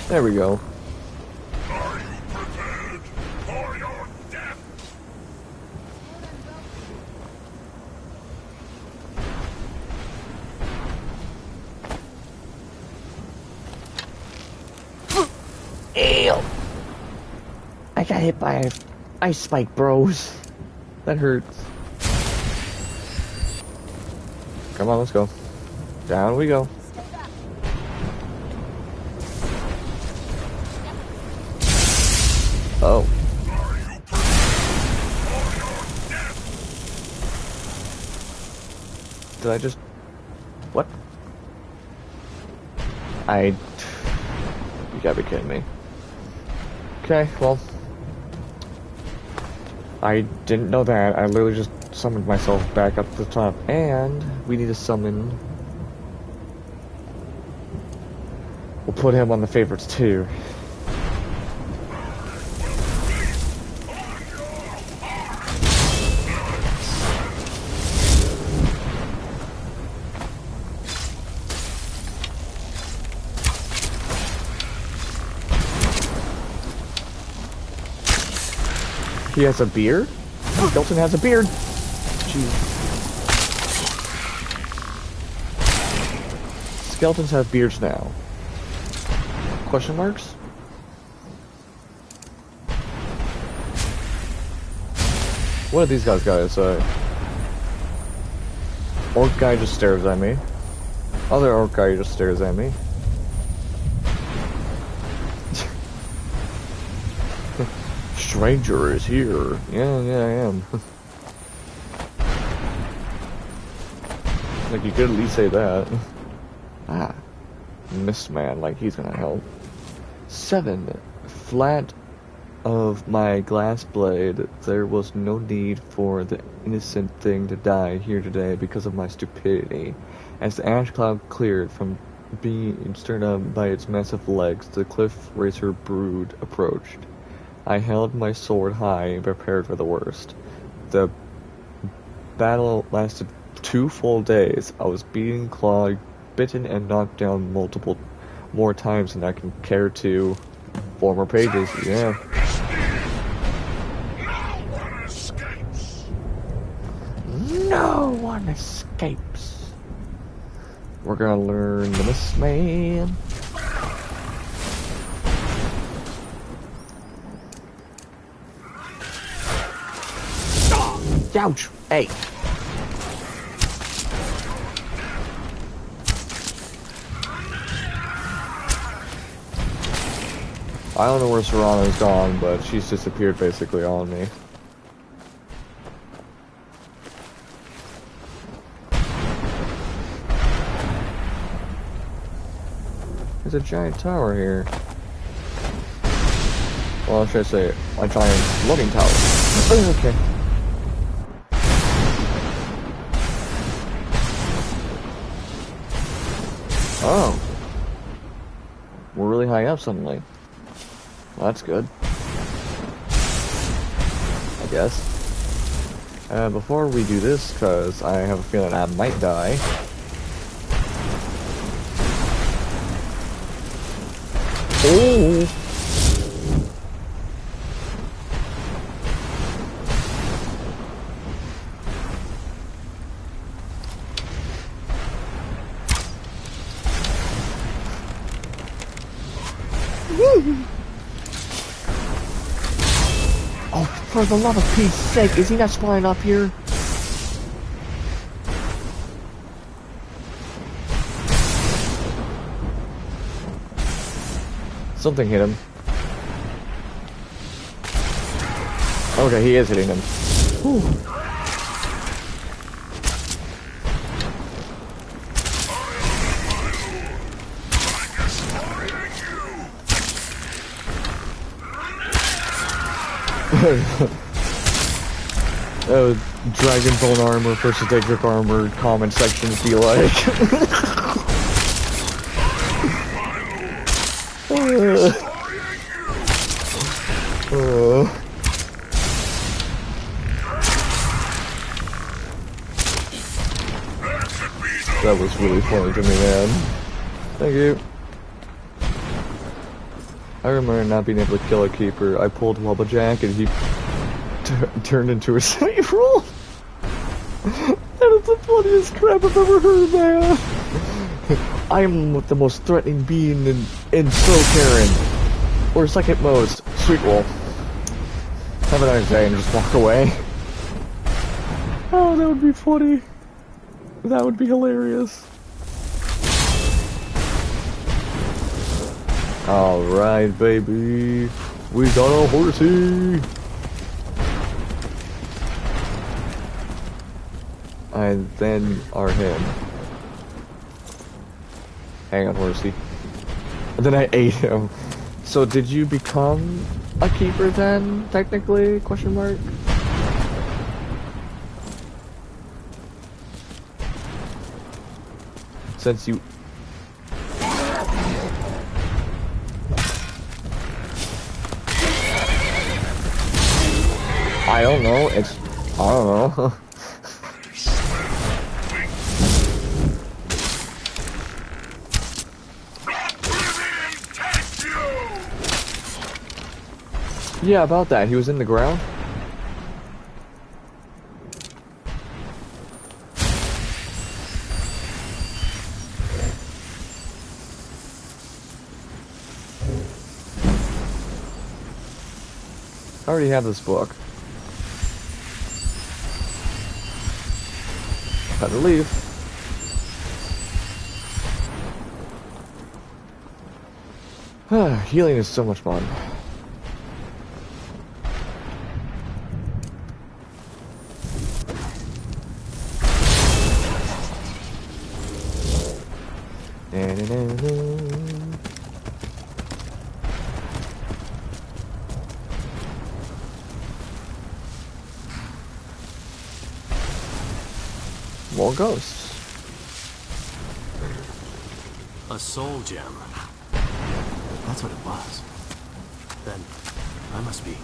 Speaker 1: There we go.
Speaker 4: Are you prepared for your death?
Speaker 1: Ew! I got hit by an ice spike, bros. That hurts. Come on, let's go. Down we go. Oh. Did I just... What? You gotta be kidding me. Okay, well... I didn't know that. I literally just summoned myself back up to the top. And we need to summon... We'll put him on the favorites too. He has a beard? Skeleton has a beard! Jeez. Skeletons have beards now. Question marks? What are these guys gotta say? Orc guy just stares at me. Other orc guy just stares at me. Stranger is here. Yeah, I am. Like, you could at least say that. Ah. Mist man, like he's gonna help. 7. Flat of my glass blade. There was no need for the innocent thing to die here today because of my stupidity. As the ash cloud cleared from being stirred up by its massive legs, the cliff racer brood approached. I held my sword high and prepared for the worst. The battle lasted 2 full days. I was beaten, clawed, bitten, and knocked down multiple more times than I can care to. 4 more pages, yeah. No one escapes. We're gonna learn the Mist Man. Ouch! Hey! I don't know where Serrano's gone, but she's disappeared basically on me. There's a giant tower here. Well, should I say a giant loading tower? Oh, okay. Oh. We're really high up suddenly. Well, that's good. guess. Before we do this, because I have a feeling I might die. Oh! Oh, for the love of Pete's sake, is he not spawning up here? Something hit him. Okay, he is hitting him. Whew. Dragon Bone armor versus Daedric armor comment section feel like. That was really funny to me, man. Thank you. I remember not being able to kill a keeper. I pulled Wubblejack and he turned into a slave roll. That is the funniest crap I've ever heard, man. I am the most threatening being in so Carin. Or second most. Sweet roll. Have a nice day and just walk away. Oh, that would be funny. That would be hilarious. Alright, baby. We got a horsey. And then our him. Hang on, horsey. And then I ate him. So did you become a keeper then, technically? Question mark? Since you... I don't know, it's... I don't know. Yeah, about that. He was in the ground. I already have this book. Time to leave. Healing is so much fun. More ghosts.
Speaker 3: A soul gem. That's what it was. Then I must be...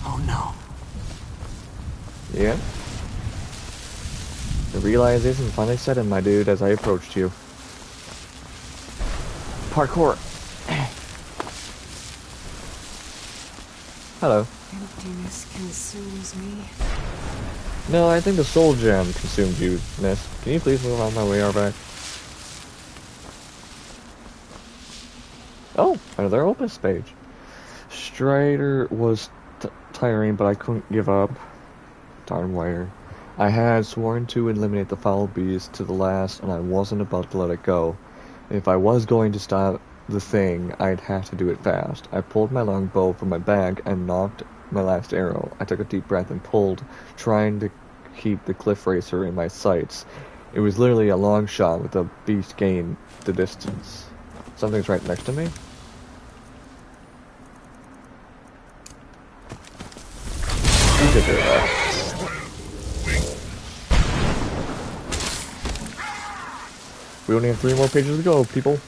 Speaker 3: Oh no.
Speaker 1: Yeah. The realization finally set in, my dude, as I approached you. Parkour. Hello.
Speaker 5: Emptiness consumes me.
Speaker 1: No, I think the soul gem consumed you, Miss. Can you please move on my way, Arbeck? Oh, another opus page. Strider was tiring, but I couldn't give up. Darn wire. I had sworn to eliminate the foul beast to the last, and I wasn't about to let it go. If I was going to stop the thing, I'd have to do it fast. I pulled my longbow from my bag and knocked my last arrow. I took a deep breath and pulled, trying to keep the cliff racer in my sights. It was literally a long shot with the beast gained the distance. Something's right next to me. You could do that. We only have 3 more pages to go, people.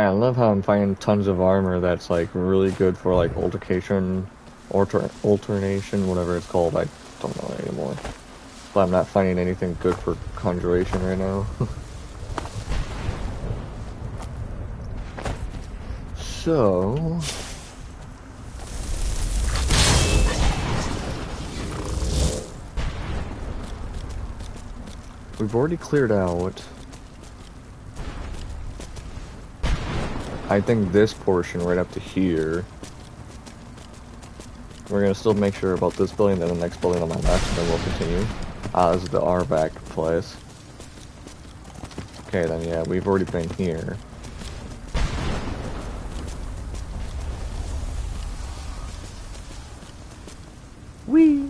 Speaker 1: Man, I love how I'm finding tons of armor that's like really good for like alternation, whatever it's called. I don't know anymore. But I'm not finding anything good for conjuration right now. So... we've already cleared out... I think this portion right up to here. We're gonna still make sure about this building, then the next building on my left, and then we'll continue. This is the RVAC place. Okay, then yeah, we've already been here. Wee!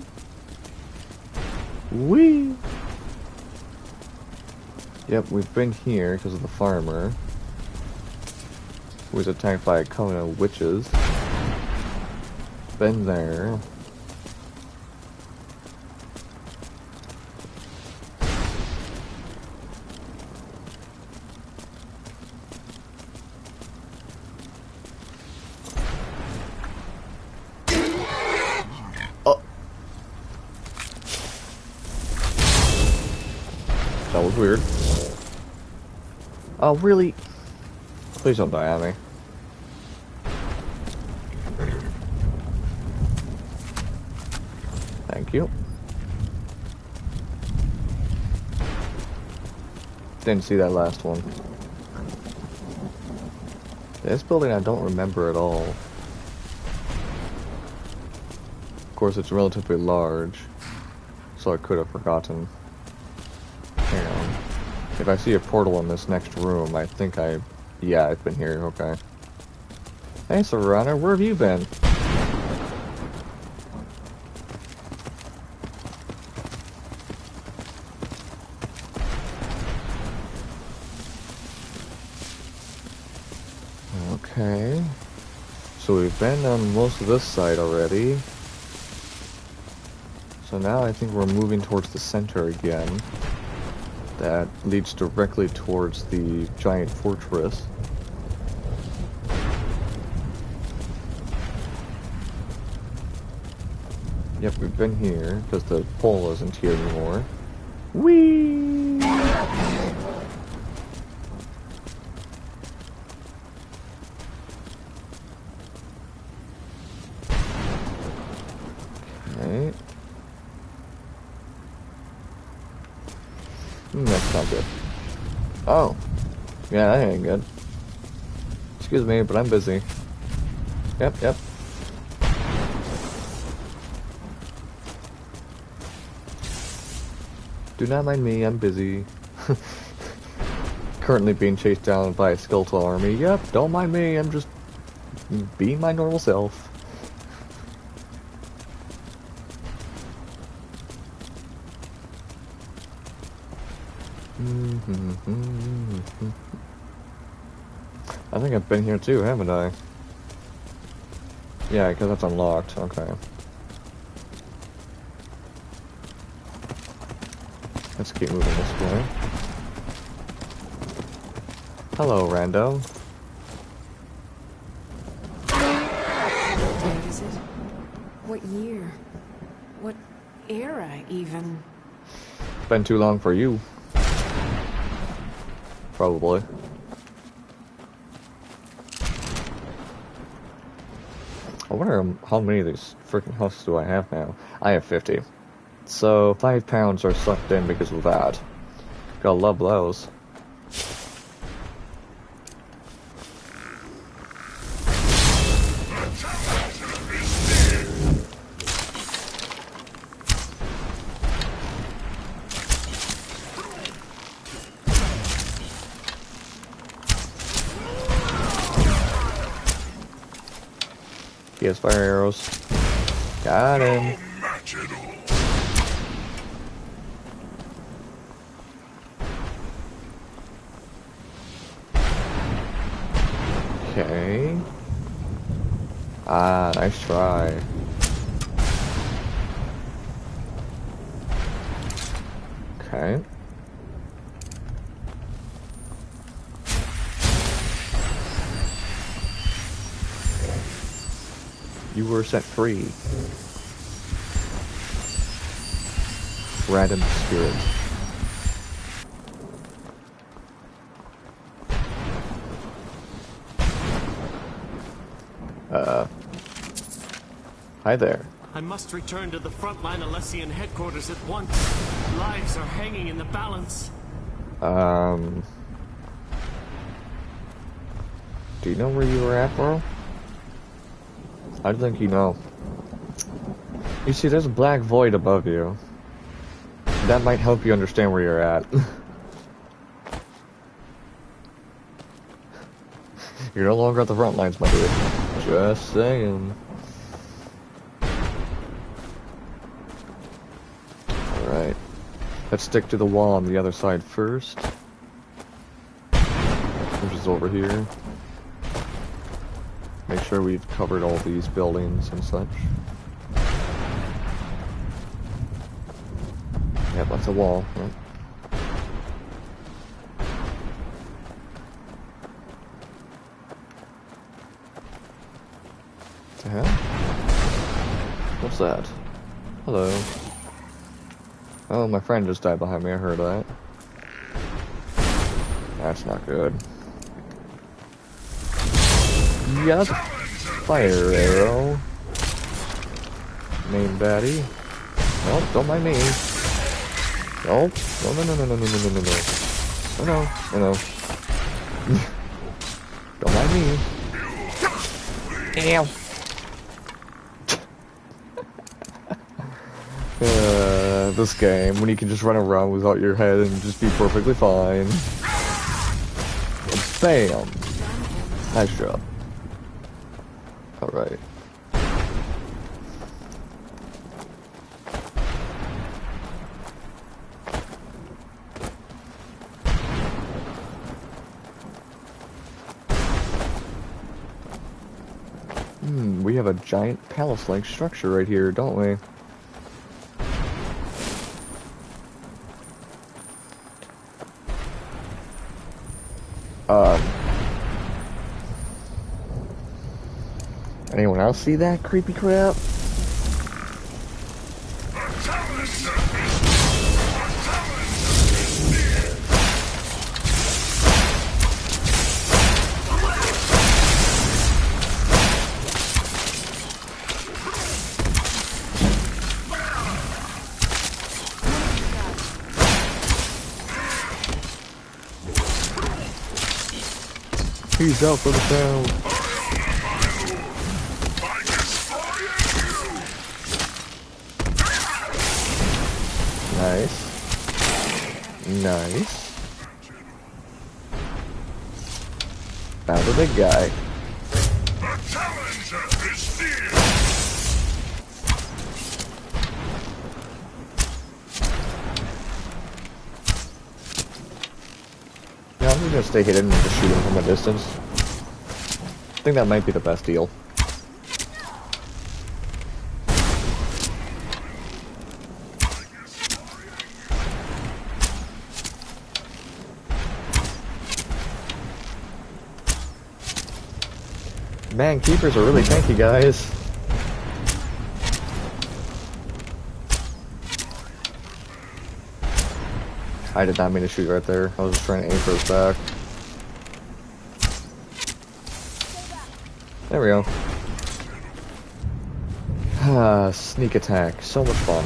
Speaker 1: Wee! Yep, we've been here because of the farmer, who was attacked by a coven of witches. Been there. Oh! That was weird. Oh, really? Please don't die on me. Thank you. Didn't see that last one. This building I don't remember at all. Of course, it's relatively large, so I could have forgotten. Hang on. If I see a portal in this next room, I think yeah, I've been here, okay. Hey, Serrano, where have you been? Okay. So we've been on most of this side already. So now I think we're moving towards the center again. That leads directly towards the giant fortress. Yep, we've been here, because the pole isn't here anymore. Whee! Okay. That's not good. Oh. Yeah, that ain't good. Excuse me, but I'm busy. Yep. Do not mind me, I'm busy. Currently being chased down by a skeletal army. Yep, don't mind me, I'm just being my normal self. I think I've been here too, haven't I? Yeah, because that's unlocked. Okay. Let's keep moving this way. Hello, rando.
Speaker 5: What is it? What year? What era, even?
Speaker 1: Been too long for you. Probably. I wonder how many of these freaking husks do I have now? I have 50. So 5 pounds are sucked in because of that. Gotta love those. PS fire arrows. Got him. Okay. Ah, nice try. Okay. were set free. Random spirit. Hi there.
Speaker 3: I must return to the frontline Alessian headquarters at once. Lives are hanging in the balance.
Speaker 1: Do you know where you were at, bro? I think you know. You see, there's a black void above you. That might help you understand where you're at. You're no longer at the front lines, my dude. Just saying. Alright. Let's stick to the wall on the other side first. Which is over here. Make sure we've covered all these buildings and such. Yeah, that's a wall, right? What the hell? What's that? Hello. Oh, my friend just died behind me, I heard that. That's not good. Yeah, that's a fire arrow. Main baddie. Nope, don't mind me. Nope. No, no, no, no, no, no, no, no, no. Oh, no. Oh, no. Don't mind me. Damn. This game, when you can just run around without your head and just be perfectly fine. Bam. Nice job. Alright. We have a giant palace-like structure right here, don't we? Anyone else see that creepy crap? He's out for the town. Nice. Nice. Found a big guy. Yeah, I'm just gonna stay hidden and just shoot him from a distance. I think that might be the best deal. Man, keepers are really tanky, guys. I did not mean to shoot right there. I was just trying to aim for his back. There we go. Ah, sneak attack. So much fun.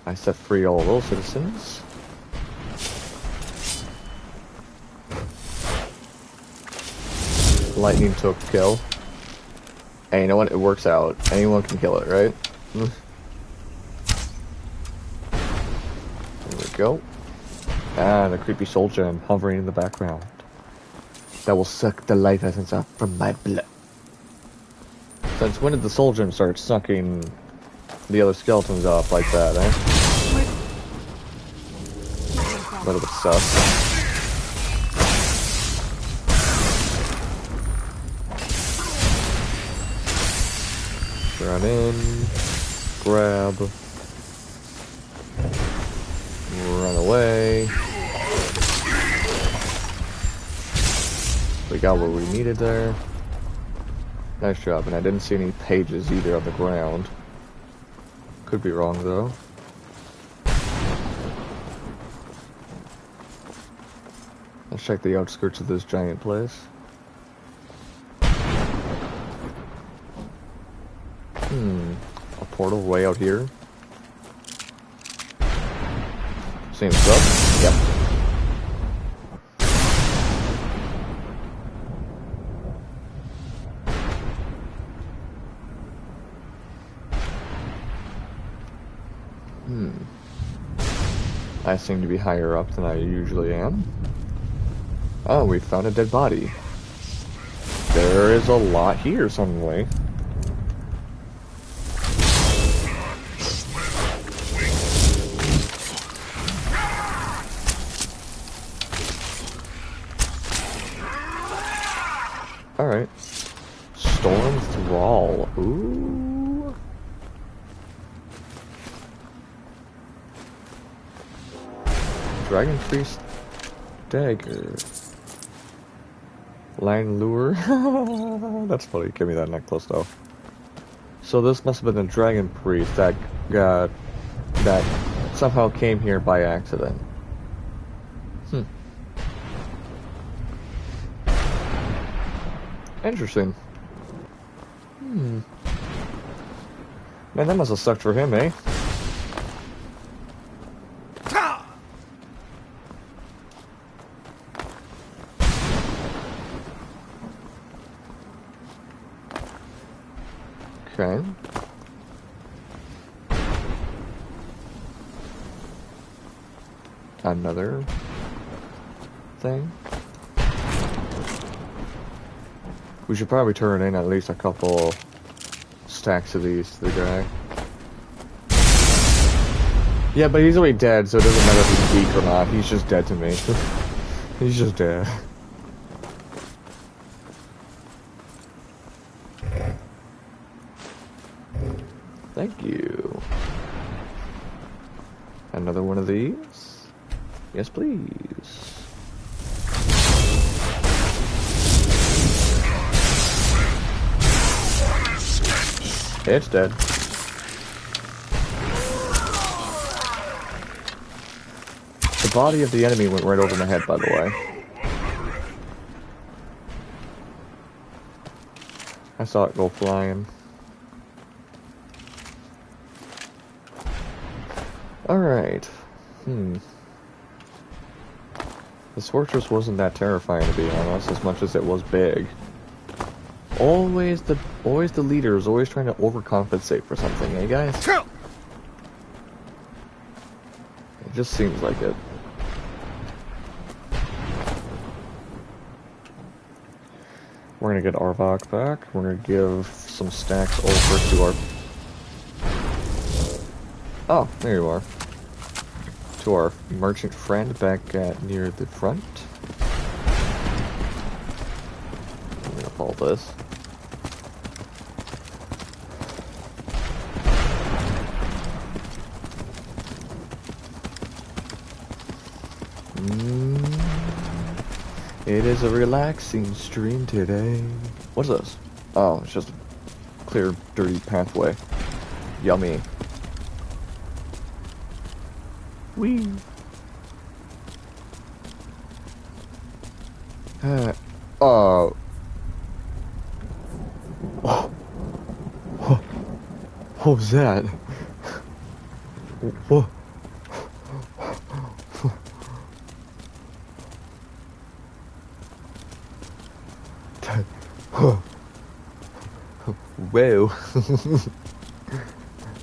Speaker 1: I set free all of those citizens. Lightning took kill. Hey, you know what? It works out. Anyone can kill it, right? There we go. And a creepy soul gem hovering in the background. That will suck the life essence out from my blood. Since when did the soul gem start sucking the other skeletons off like that, eh? A little bit sus. Run in, grab, run away. We got what we needed there. Nice job, and I didn't see any pages either on the ground. Could be wrong though. Let's check the outskirts of this giant place. A portal way out here. Seems so. Yep. I seem to be higher up than I usually am. Oh, we found a dead body. There is a lot here suddenly. Alright. Storm Thrall. Ooh. Dragon Priest Dagger. Line Lure. That's funny. Give me that necklace though. So this must have been a Dragon Priest that somehow came here by accident. Interesting. Man, that must have sucked for him, eh? Okay. Another thing. We should probably turn in at least a couple stacks of these to the guy. Yeah, but he's already dead, so it doesn't matter if he's weak or not. He's just dead to me. He's just dead. Thank you. Another one of these? Yes, please. It's dead. The body of the enemy went right over my head, by the way. I saw it go flying. Alright. This fortress wasn't that terrifying, to be honest, as much as it was big. Always the leader is always trying to overcompensate for something, eh guys? It just seems like it. We're gonna get Arvok back. We're gonna give some stacks over to our... Oh, there you are. To our merchant friend back near the front. I'm gonna follow this. It is a relaxing stream today. What's this? Oh, it's just a clear, dirty pathway. Yummy. Whee! Oh. What was that? What? Whoa.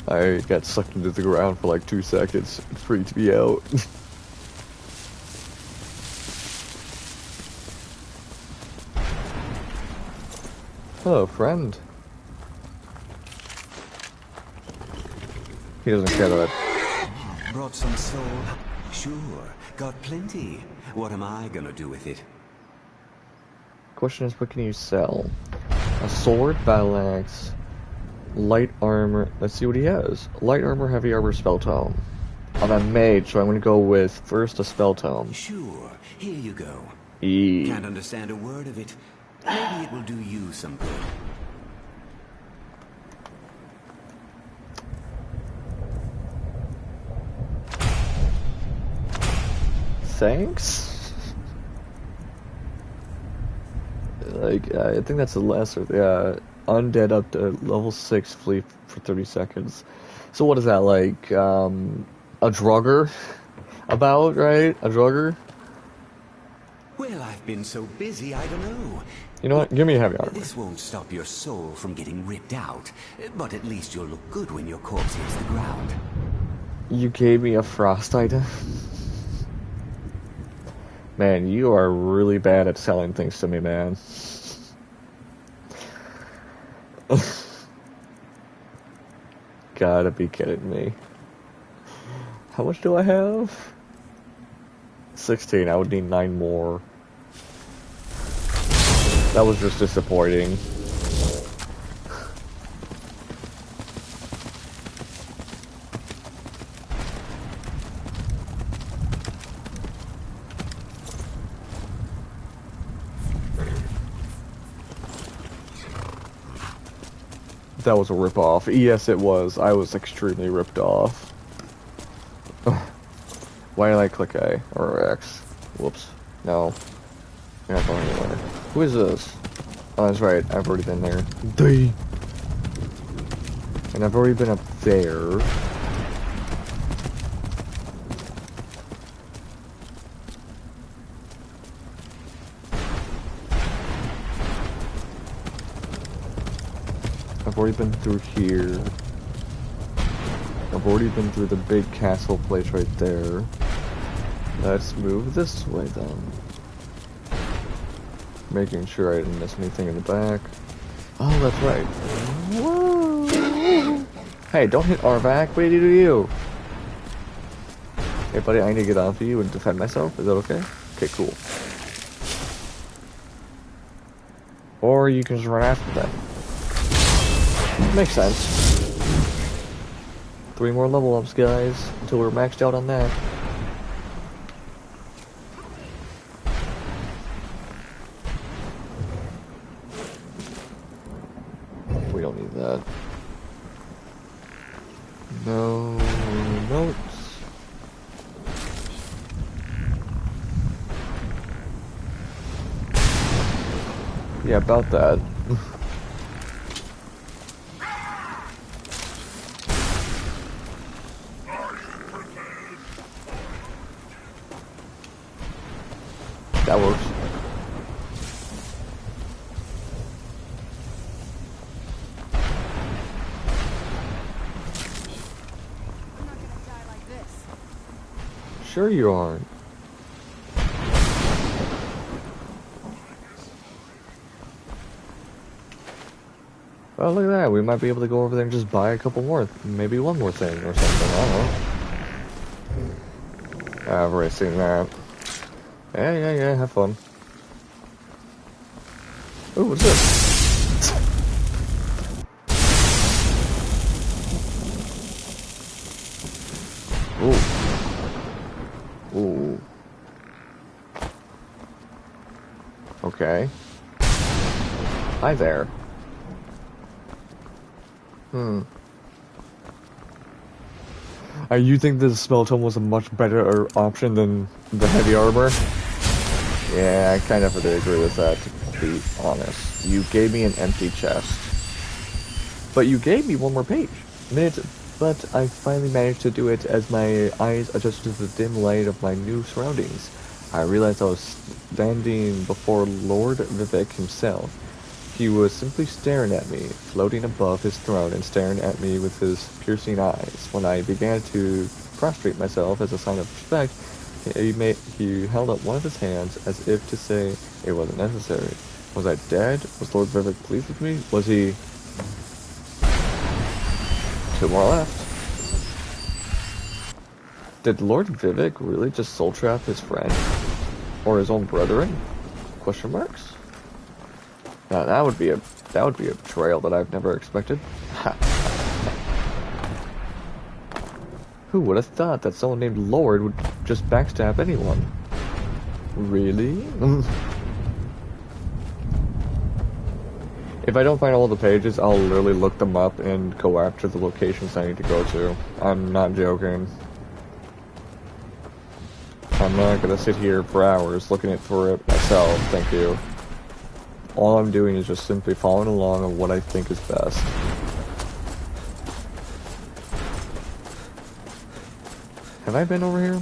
Speaker 1: I got sucked into the ground for like 2 seconds. It freaked me out. Hello, friend. He doesn't care that.
Speaker 6: Brought some soul? Sure, got plenty. What am I gonna do with it?
Speaker 1: Question is, what can you sell? A sword, battle axe, light armor. Let's see what he has. Light armor, heavy armor, spell tome. I'm a mage, so I'm gonna go with first a spell tome.
Speaker 6: Sure, here you go. Can't understand a word of it. Maybe it will do you some good.
Speaker 1: Thanks? Like, I think that's the lesser. Yeah, undead up to level 6 flee for 30 seconds. So what is that, like, a drugger? About, right? A drugger?
Speaker 6: Well, I've been so busy, I don't know.
Speaker 1: You know what? Give me a heavy armor.
Speaker 6: This won't stop your soul from getting ripped out, but at least you'll look good when your corpse hits the ground.
Speaker 1: You gave me a frost item? Man, you are really bad at selling things to me, man. Gotta be kidding me. How much do I have? 16. I would need 9 more. That was just disappointing. That was a rip-off. Yes, it was. I was extremely ripped off. Why did I click A or X? Whoops. No. You're not going anywhere. Who is this? Oh, that's right. I've already been there. D. And I've already been up there. I've already been through here. I've already been through the big castle place right there. Let's move this way then. Making sure I didn't miss anything in the back. Oh, that's right. Whoa. Hey, don't hit Arvac. What do you? Hey, buddy, I need to get off of you and defend myself. Is that okay? Okay, cool. Or you can just run after them. Makes sense. 3 more level ups, guys, until we're maxed out on that. We don't need that. No notes. Yeah, about that. That works.
Speaker 2: I'm not gonna die like this.
Speaker 1: Sure you aren't. Oh, look at that. We might be able to go over there and just buy a couple more. Maybe one more thing or something. I don't know. I've already seen that. Yeah. Have fun. Ooh, what's this? Ooh. Okay. Hi there. You think the smell tone was a much better option than the heavy armor? Yeah, I kind of have to agree with that, to be honest. You gave me an empty chest. But you gave me one more page. But I finally managed to do it as my eyes adjusted to the dim light of my new surroundings. I realized I was standing before Lord Vivek himself. He was simply staring at me, floating above his throne and staring at me with his piercing eyes. When I began to prostrate myself as a sign of respect, he held up one of his hands as if to say it wasn't necessary. Was I dead? Was Lord Vivek pleased with me? Was he... 2 more left. Did Lord Vivek really just soul trap his friend? Or his own brethren? Question marks? Now that would be a betrayal that I've never expected. Who would have thought that someone named Lord would just backstab anyone? Really? If I don't find all the pages, I'll literally look them up and go after the locations I need to go to. I'm not joking. I'm not gonna sit here for hours looking for it myself, thank you. All I'm doing is just simply following along on what I think is best. Have I been over here?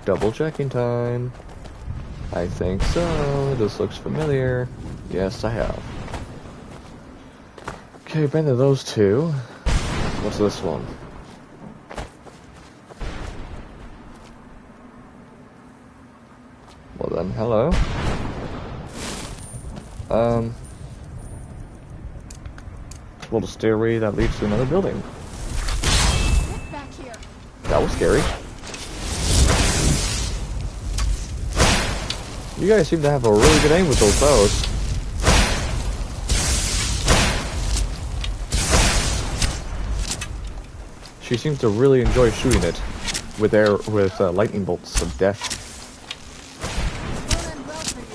Speaker 1: Double checking time. I think so. This looks familiar. Yes, I have. Okay, been to those two. What's this one? Well then, hello. Little stairway that leads to another building.
Speaker 2: Get back here.
Speaker 1: That was scary. You guys seem to have a really good aim with those bows. She seems to really enjoy shooting it with lightning bolts of death.
Speaker 2: Will end well for you.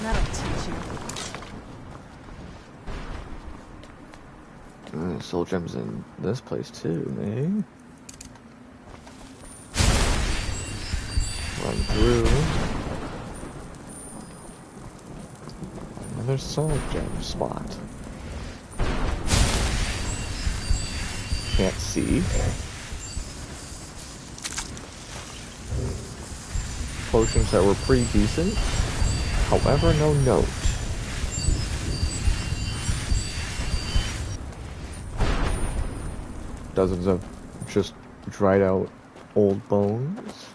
Speaker 2: That'll teach you.
Speaker 1: Soul gems in this place too, eh? Run through. Another soul gem spot. Can't see. Potions that were pretty decent. However, no note. Dozens of just dried out old bones.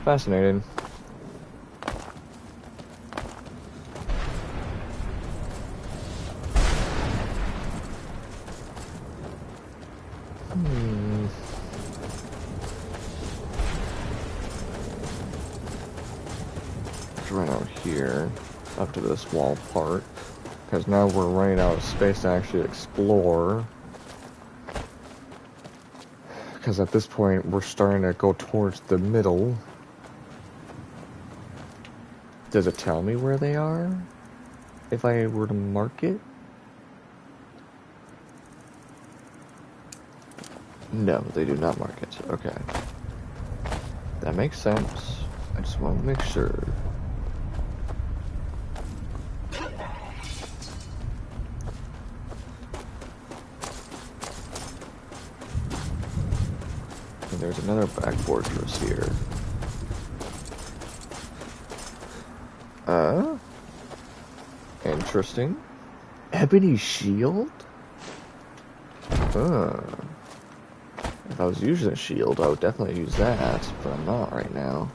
Speaker 1: Fascinating. Let's run out here, up to this wall part, because now we're running out of space to actually explore. Because at this point, we're starting to go towards the middle. Does it tell me where they are? If I were to mark it? No, they do not mark it. Okay. That makes sense. I just want to make sure. And there's another back fortress here. Interesting. Ebony shield? If I was using a shield, I would definitely use that, but I'm not right now.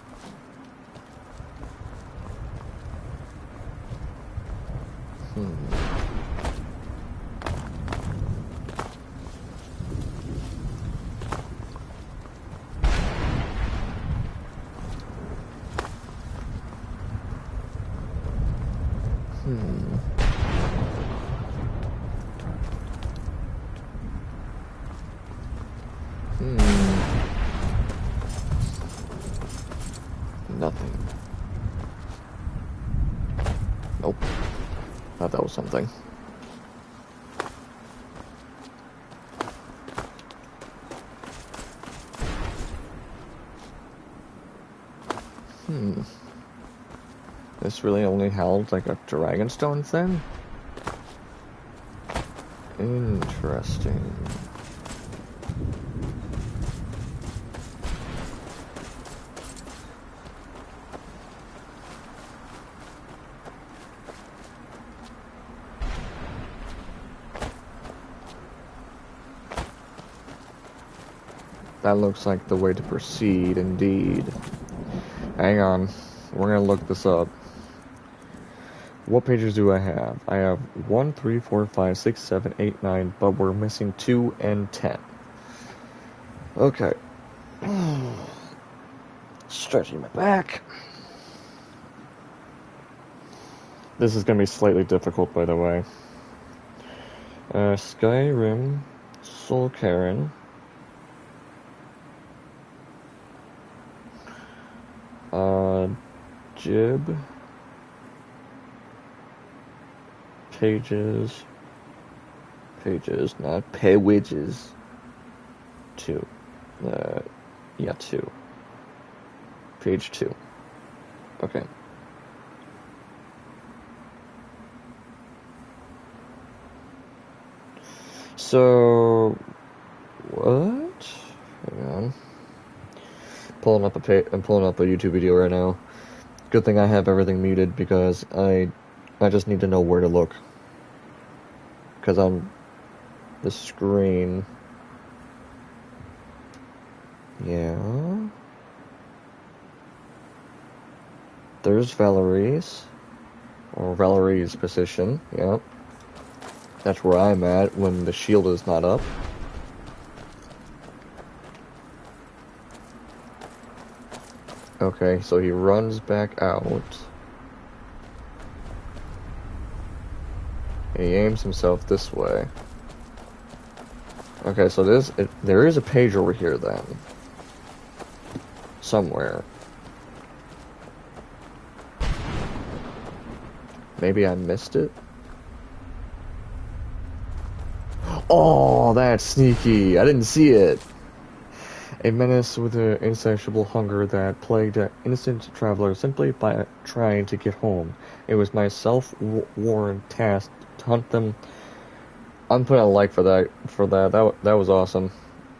Speaker 1: Nothing. Nope. Thought that was something. This really only held like a dragonstone thing? Interesting. That looks like the way to proceed, indeed. Hang on. We're gonna look this up. what pages do I have? I have 1, 3, 4, 5, 6, 7, 8, 9, but we're missing 2 and 10. Okay. Stretching my back. This is going to be slightly difficult, by the way. Skyrim, Soul Carin. Jib. Pages, not pages. 2. Yeah, 2. Page 2. Okay. So, what? Hang on. I'm pulling up a YouTube video right now. Good thing I have everything muted because I just need to know where to look. Because on the screen. Yeah. There's Valerie's. Or Valerie's position. Yep. That's where I'm at when the shield is not up. Okay, so he runs back out. And he aims himself this way. Okay, so there is a page over here then. Somewhere. Maybe I missed it? Oh, that's sneaky. I didn't see it. A menace with an insatiable hunger that plagued an innocent traveler simply by trying to get home. It was my self-worn task to hunt them. I'm putting a like for that. That was awesome.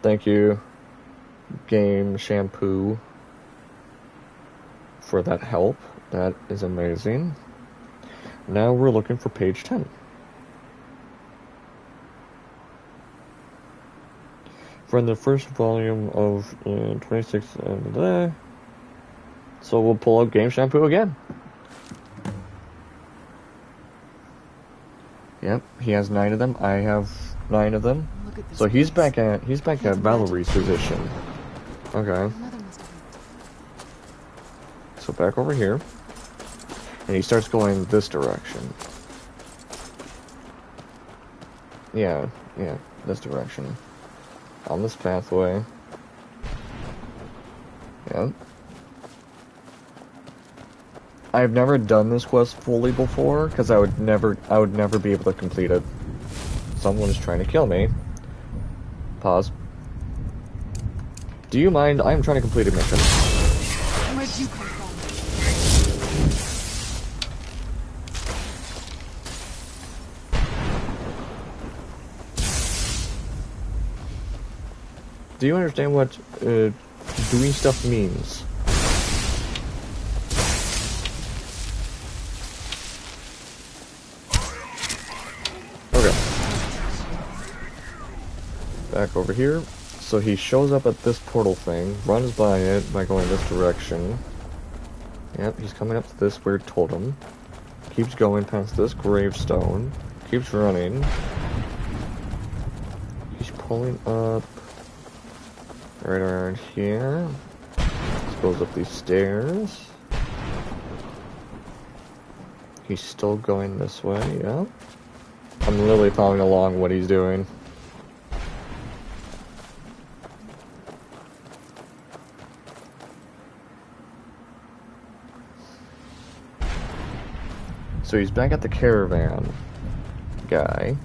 Speaker 1: Thank you, Game Shampoo, for that help. That is amazing. Now we're looking for page 10. From the first volume of 26, so we'll pull out Game Shampoo again. Yep, he has 9 of them. I have 9 of them. So he's back at Valerie's position. Okay. So back over here, and he starts going this direction. Yeah, this direction. On this pathway. Yep. I've never done this quest fully before, because I would never be able to complete it. Someone is trying to kill me. Pause. Do you mind? I'm trying to complete a mission.
Speaker 2: Where'd you come from?
Speaker 1: Do you understand what doing stuff means? Okay. Back over here. So he shows up at this portal thing, runs by it by going this direction. Yep, he's coming up to this weird totem. Keeps going past this gravestone. Keeps running. He's pulling up right around here. Goes up these stairs. He's still going this way, yeah. I'm literally following along what he's doing. So he's back at the caravan guy.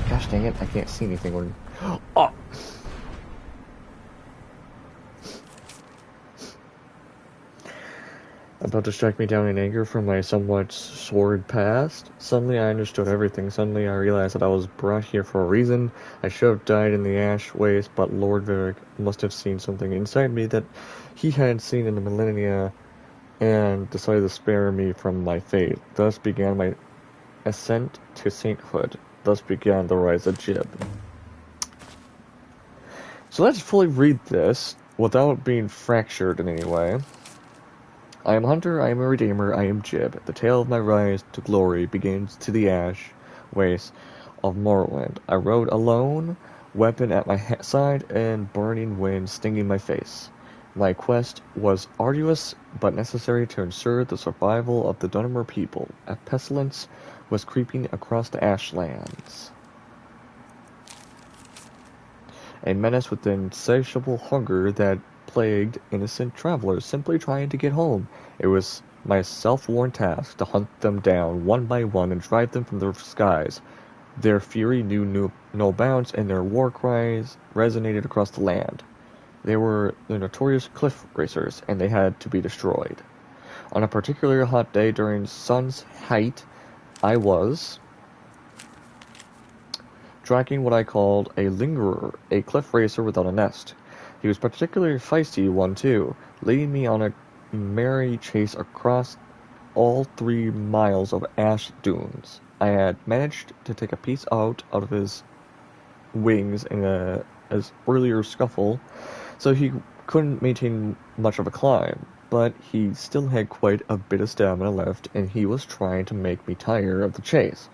Speaker 1: Gosh dang it, I can't see anything when... Oh! About to strike me down in anger from my somewhat sordid past. Suddenly I understood everything. Suddenly I realized that I was brought here for a reason. I should have died in the ash waste, but Lord Varric must have seen something inside me that he hadn't seen in the millennia and decided to spare me from my fate. Thus began my ascent to sainthood. Thus began the rise of Jib. So let's fully read this without being fractured in any way. I am Hunter, I am a Redeemer, I am Jib. The tale of my rise to glory begins to the ash waste of Morrowind. I rode alone, weapon at my side, and burning wind stinging my face. My quest was arduous, but necessary to ensure the survival of the Dunmer people. A pestilence was creeping across the Ashlands. A menace with insatiable hunger that plagued innocent travelers simply trying to get home. It was my self-sworn task to hunt them down one by one and drive them from the skies. Their fury knew no bounds, and their war cries resonated across the land. They were the notorious cliff racers, and they had to be destroyed. On a particularly hot day during sun's height, I was tracking what I called a lingerer, a cliff racer without a nest. He was particularly feisty one too, leading me on a merry chase across all 3 miles of ash dunes. I had managed to take a piece out of his wings in as earlier scuffle, so he couldn't maintain much of a climb, but he still had quite a bit of stamina left, and he was trying to make me tire of the chase.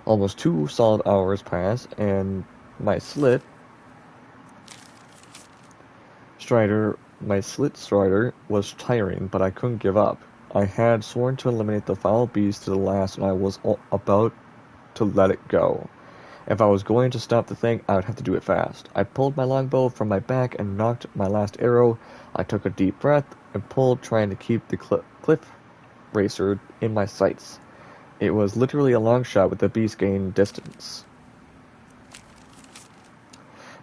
Speaker 1: Almost 2 solid hours passed, and my slit strider was tiring, but I couldn't give up. I had sworn to eliminate the foul beast to the last, and I was about to let it go. If I was going to stop the thing, I would have to do it fast. I pulled my longbow from my back and knocked my last arrow. I took a deep breath and pulled, trying to keep the cliff racer in my sights. It was literally a long shot with the beast gaining distance,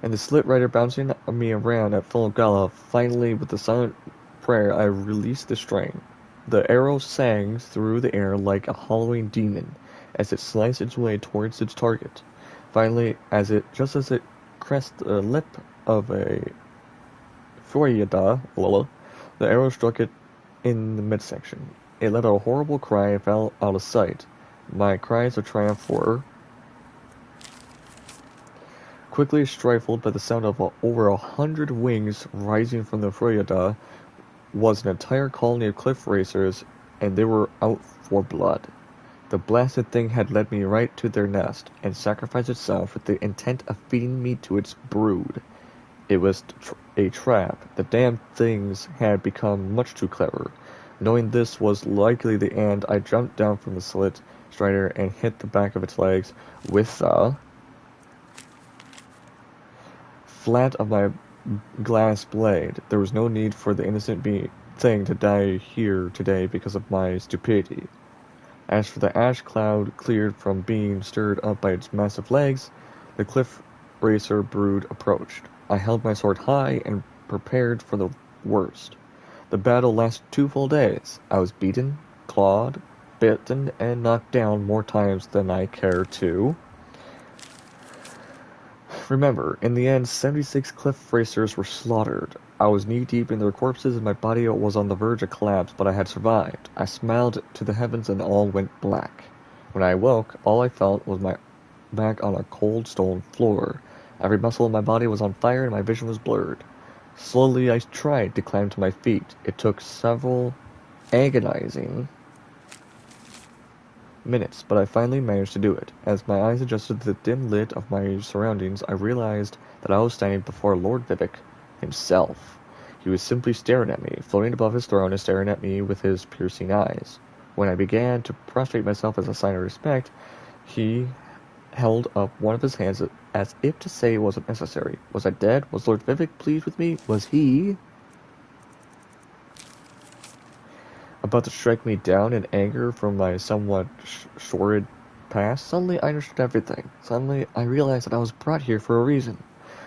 Speaker 1: and the slit rider bouncing me around at full gallop. Finally, with a silent prayer, I released the string. The arrow sang through the air like a howling demon as it sliced its way towards its target. Finally, just as it crested the lip of a Froyada, the arrow struck it in the midsection. It let out a horrible cry and fell out of sight. My cries of triumph were quickly stifled by the sound of over 100 wings rising from the Froyada. Was an entire colony of cliff racers, and they were out for blood. The blasted thing had led me right to their nest, and sacrificed itself with the intent of feeding me to its brood. It was a trap. The damned things had become much too clever. Knowing this was likely the end, I jumped down from the slit strider and hit the back of its legs with the flat of my glass blade. There was no need for the innocent thing to die here today because of my stupidity. As for the ash cloud cleared from being stirred up by its massive legs, the cliff racer brood approached. I held my sword high and prepared for the worst. The battle lasted 2 full days. I was beaten, clawed, bitten, and knocked down more times than I care to remember. In the end, 76 cliff racers were slaughtered. I was knee-deep in their corpses, and my body was on the verge of collapse, but I had survived. I smiled to the heavens, and all went black. When I awoke, all I felt was my back on a cold stone floor. Every muscle in my body was on fire, and my vision was blurred. Slowly, I tried to climb to my feet. It took several agonizing minutes, but I finally managed to do it. As my eyes adjusted to the dim light of my surroundings, I realized that I was standing before Lord Vivek himself. He was simply staring at me, floating above his throne and staring at me with his piercing eyes. When I began to prostrate myself as a sign of respect, he held up one of his hands as if to say it wasn't necessary. Was I dead? Was Lord Vivek pleased with me? Was he about to strike me down in anger from my somewhat sordid past? Suddenly I understood everything. Suddenly I realized that I was brought here for a reason.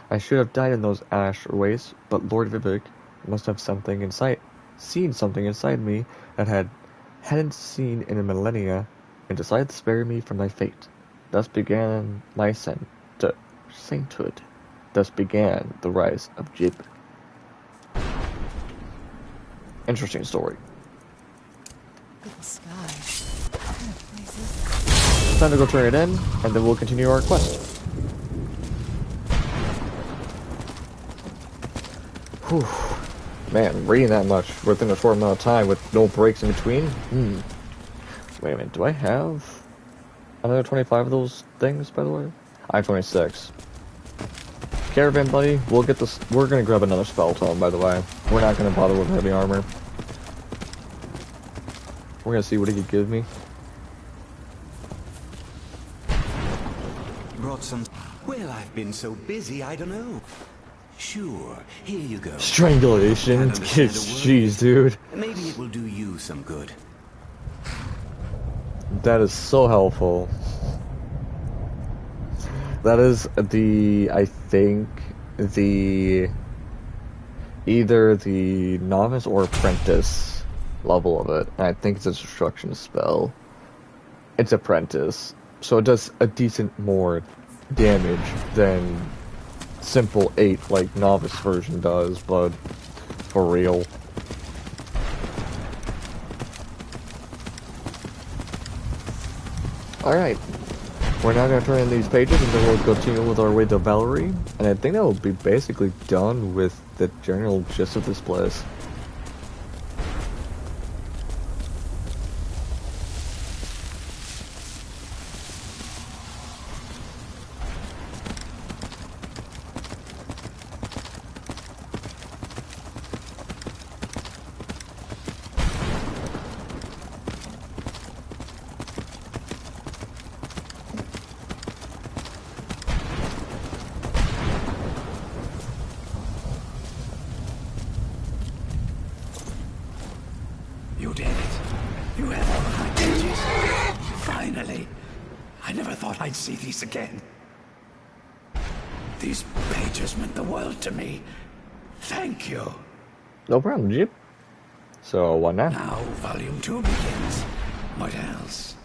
Speaker 1: I should have died in those ash wastes, but Lord Vivek must have seen something inside me that hadn't seen in a millennia, and decided to spare me from my fate. Thus began my sainthood. Thus began the rise of Jib. Interesting story.
Speaker 2: Look at the sky. What kind of place is this?
Speaker 1: Time to go turn it in, and then we'll continue our quest. Whew. Man, reading that much within a short amount of time with no breaks in between? Wait a minute, do I have another 25 of those things, by the way? I have 26. Caravan buddy, we'll get this. We're gonna grab another spell tome, by the way. We're not gonna bother with heavy armor. We're gonna see what he could give me.
Speaker 6: Brought some... Well, I've been so busy, I don't know. Sure, here you go.
Speaker 1: Strangulation.
Speaker 6: Can't understand a word.
Speaker 1: Jeez, dude.
Speaker 6: Maybe it will do you some good.
Speaker 1: That is so helpful. That is I think, either the novice or apprentice level of it. And I think it's a destruction spell. It's apprentice. So it does a decent more damage than simple 8 like novice version does, but for real. Alright. We're now going to turn in these pages and then we'll continue with our way to Valerie. And I think that will be basically done with the general gist of this place.
Speaker 7: You did it. You have all of my pages. Finally. I never thought I'd see these again. These pages meant the world to me. Thank you.
Speaker 1: No problem, Jeep. So, what now?
Speaker 7: Now, Volume 2 begins. What else?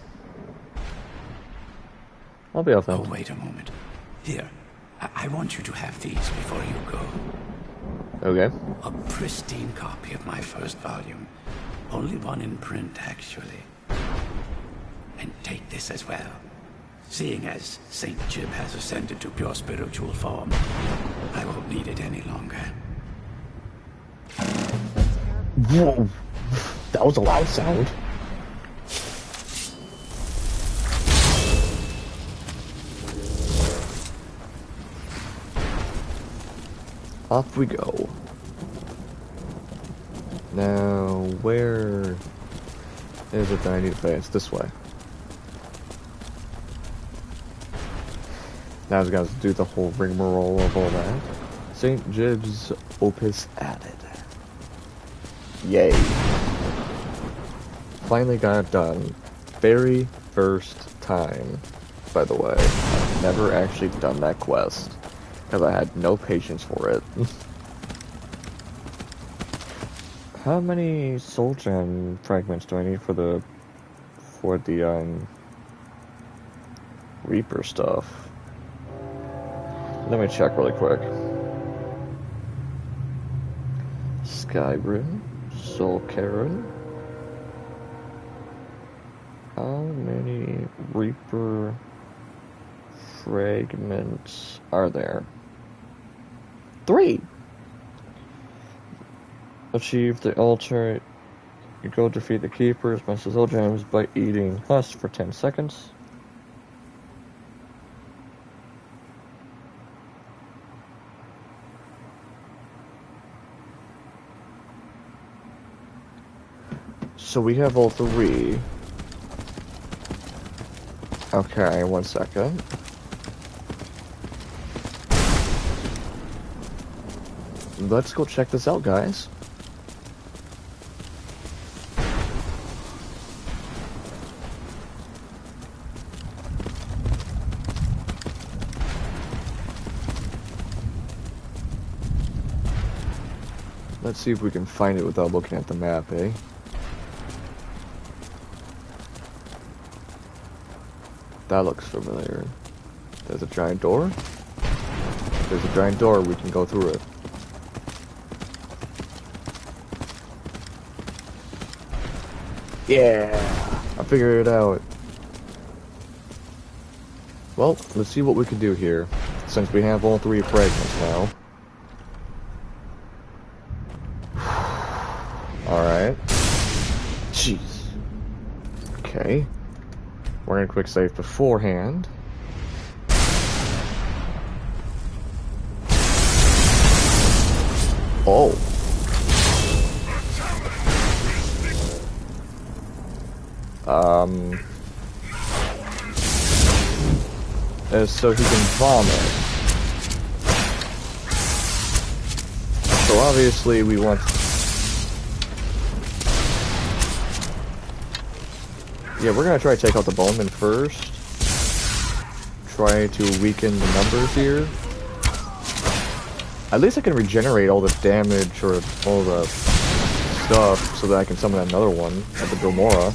Speaker 1: I'll be off
Speaker 7: Oh,
Speaker 1: now.
Speaker 7: wait a moment. Here. I want you to have these before you go.
Speaker 1: Okay.
Speaker 7: A pristine copy of my first volume. Only one in print, actually. And take this as well. Seeing as St. Jib has ascended to pure spiritual form, I won't need it any longer.
Speaker 1: Whoa. That was a loud sound. Off we go. Now, where is it that I need to advance? This way. Now I've got to do the whole rigmarole of all that. St. Jib's Opus added. Yay. Finally got it done. Very first time, by the way. I've never actually done that quest, because I had no patience for it. How many soul gem fragments do I need for the Reaper stuff? Let me check really quick. Skyrim, Soul Carin. How many Reaper fragments are there? 3! Achieve the altar. You go defeat the keepers, master soul gems by eating husk for 10 seconds. So we have all 3. Okay, 1 second. Let's go check this out, guys. Let's see if we can find it without looking at the map, eh? That looks familiar. There's a giant door. There's a giant door, we can go through it. Yeah! I figured it out. Well, let's see what we can do here, since we have all 3 fragments now. Alright. Jeez. Okay. We're gonna quick save beforehand. Oh. So he can vomit. So obviously we want... Yeah, we're gonna try to take out the bowman first. Try to weaken the numbers here. At least I can regenerate all the damage or all the stuff so that I can summon another one at the Gomorrah.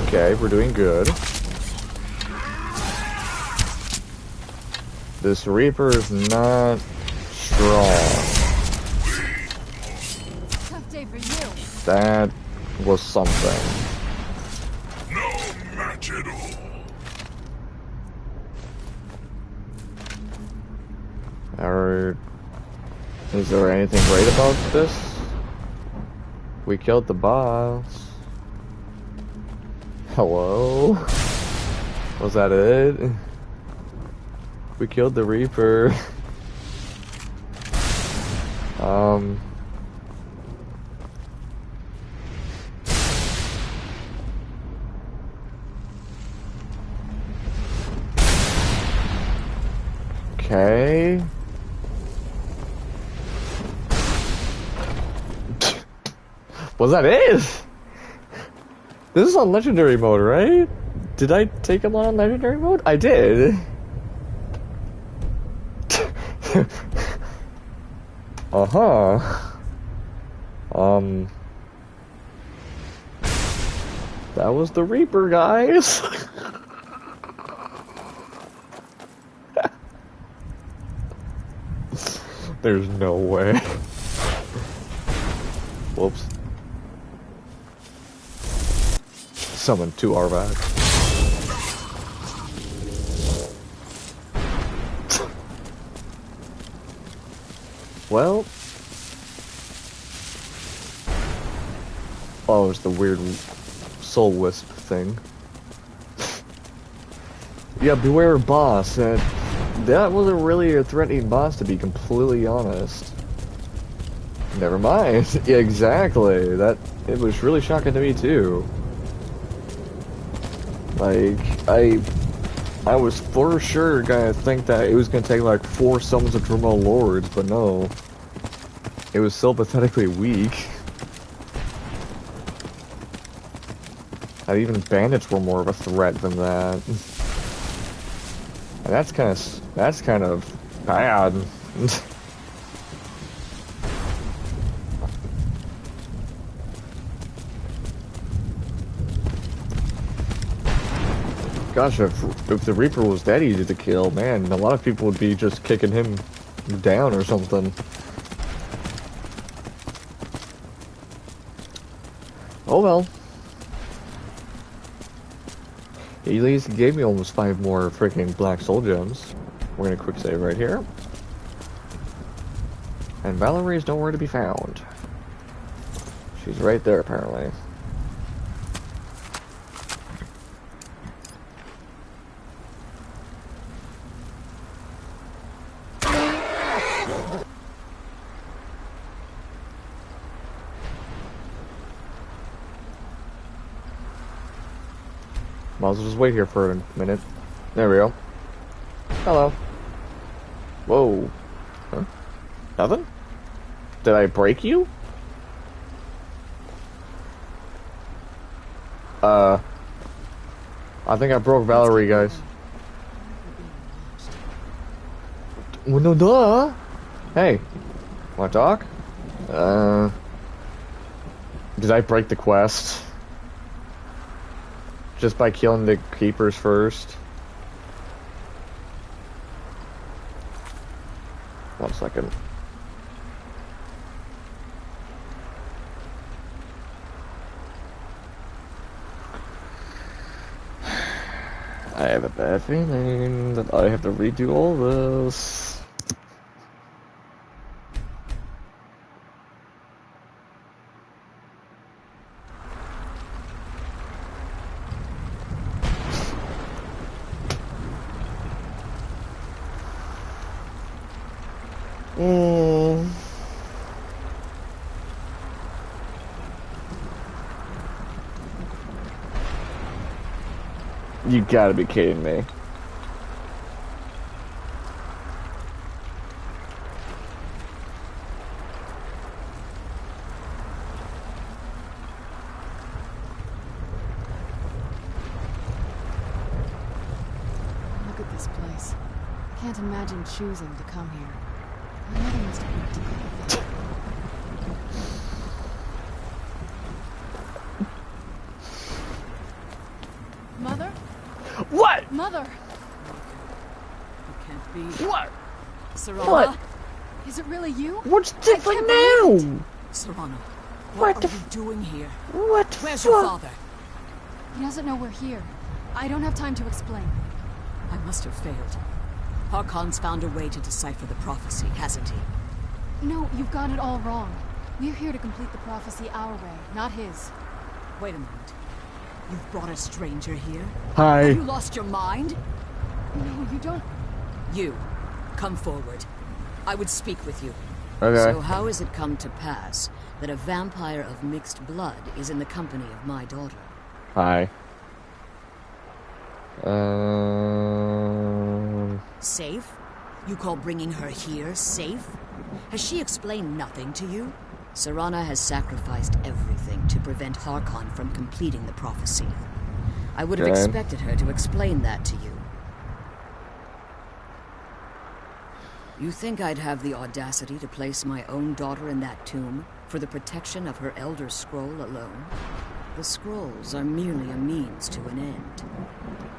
Speaker 1: Okay, we're doing good. This Reaper is not strong.
Speaker 2: Tough day for you.
Speaker 1: That was something.
Speaker 4: No match at all.
Speaker 1: Or is there anything great about this? We killed the boss. Hello? Was that it? We killed the Reaper. Okay. Was that it? This is on legendary mode, right? Did I take him on legendary mode? I did. Uh-huh. That was the Reaper, guys. There's no way. Whoops. Summon 2 Arvac. Well. Oh, it's the weird soul wisp thing. Yeah, beware boss. That wasn't really a threatening boss, to be completely honest. Never mind. Yeah, exactly. It was really shocking to me too. Like, I was for sure gonna think that it was gonna take like 4 summons of Dremel Lords, but no. It was so pathetically weak. That even bandits were more of a threat than that. And that's kind of bad. Gosh, if the Reaper was that easy to kill, man, a lot of people would be just kicking him down or something. Oh well. He at least gave me almost 5 more freaking black soul gems. We're gonna quick save right here. And Valerie is nowhere to be found. She's right there apparently. Might as well just wait here for a minute. There we go. Hello. Whoa. Huh? Nothing? Did I break you? I think I broke Valerie, guys. Well, no, duh. Hey. Wanna talk? Did I break the quest? Just by killing the keepers first. 1 second. I have a bad feeling that I have to redo all this. You gotta be kidding me.
Speaker 2: Look at this place. Can't imagine choosing to come here. My mother must have been devastated. Mother?
Speaker 1: What?
Speaker 2: Mother!
Speaker 5: It can't be.
Speaker 1: What?
Speaker 5: Serana?
Speaker 1: What?
Speaker 2: Is it really you?
Speaker 1: What's different
Speaker 2: can't
Speaker 1: now?
Speaker 5: Serana,
Speaker 1: What
Speaker 5: what
Speaker 1: the
Speaker 5: are you doing here?
Speaker 1: What the
Speaker 5: Where's your
Speaker 1: fuck?
Speaker 5: father?
Speaker 2: He doesn't know we're here. I don't have time to explain.
Speaker 5: I must have failed. Harkon's found a way to decipher the prophecy, hasn't he?
Speaker 2: No, you've got it all wrong. We're here to complete the prophecy our way, not his.
Speaker 5: Wait a moment. You've brought a stranger here?
Speaker 1: Hi.
Speaker 5: Have you lost your mind?
Speaker 2: No, you don't...
Speaker 5: You, come forward. I would speak with you.
Speaker 1: Okay.
Speaker 5: So how has it come to pass that a vampire of mixed blood is in the company of my daughter?
Speaker 1: Hi.
Speaker 5: Safe? You call bringing her here safe? Has she explained nothing to you? Serana has sacrificed everything to prevent Harkon from completing the prophecy. I would have
Speaker 1: Okay.
Speaker 5: expected her to explain that to you. You think I'd have the audacity to place my own daughter in that tomb for the protection of her Elder Scroll alone? The scrolls are merely a means to an end.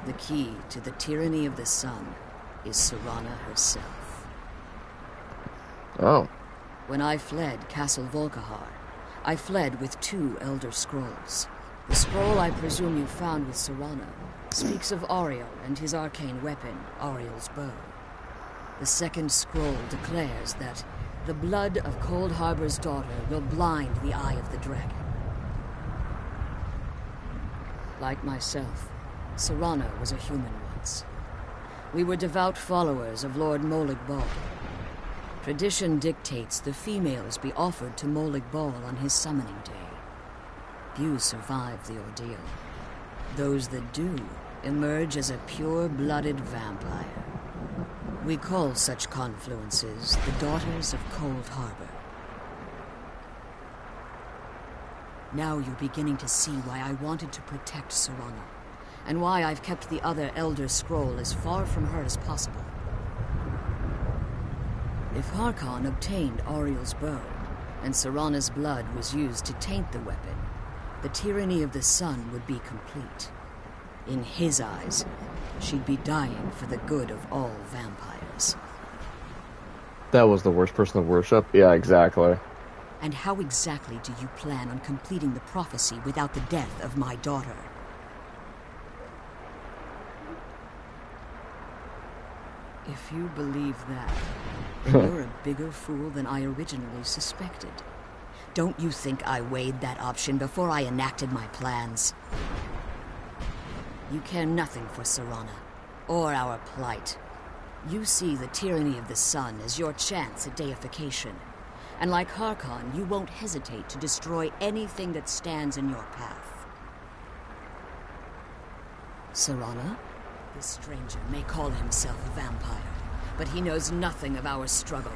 Speaker 5: The key to the tyranny of the sun is Serana herself.
Speaker 1: Oh.
Speaker 5: When I fled Castle Volkihar, I fled with 2 Elder Scrolls. The scroll I presume you found with Serana speaks of Ariel and his arcane weapon, Ariel's bow. The second scroll declares that the blood of Cold Harbor's daughter will blind the eye of the dragon. Like myself, Serana was a human once. We were devout followers of Lord Molig Bal. Tradition dictates the females be offered to Molig Bal on his summoning day. Few survive the ordeal. Those that do emerge as a pure-blooded vampire. We call such confluences the Daughters of Cold Harbor. Now you're beginning to see why I wanted to protect Serana, and why I've kept the other Elder Scroll as far from her as possible. If Harkon obtained Ariel's bow, and Serana's blood was used to taint the weapon, the tyranny of the sun would be complete. In his eyes, she'd be dying for the good of all vampires.
Speaker 1: That was the worst person to worship? Yeah, exactly.
Speaker 5: And how exactly do you plan on completing the prophecy without the death of my daughter? If you believe that, then you're a bigger fool than I originally suspected. Don't you think I weighed that option before I enacted my plans? You care nothing for Serana, or our plight. You see the tyranny of the sun as your chance at deification. And like Harkon, you won't hesitate to destroy anything that stands in your path. Serana? This stranger may call himself a vampire, but he knows nothing of our struggle.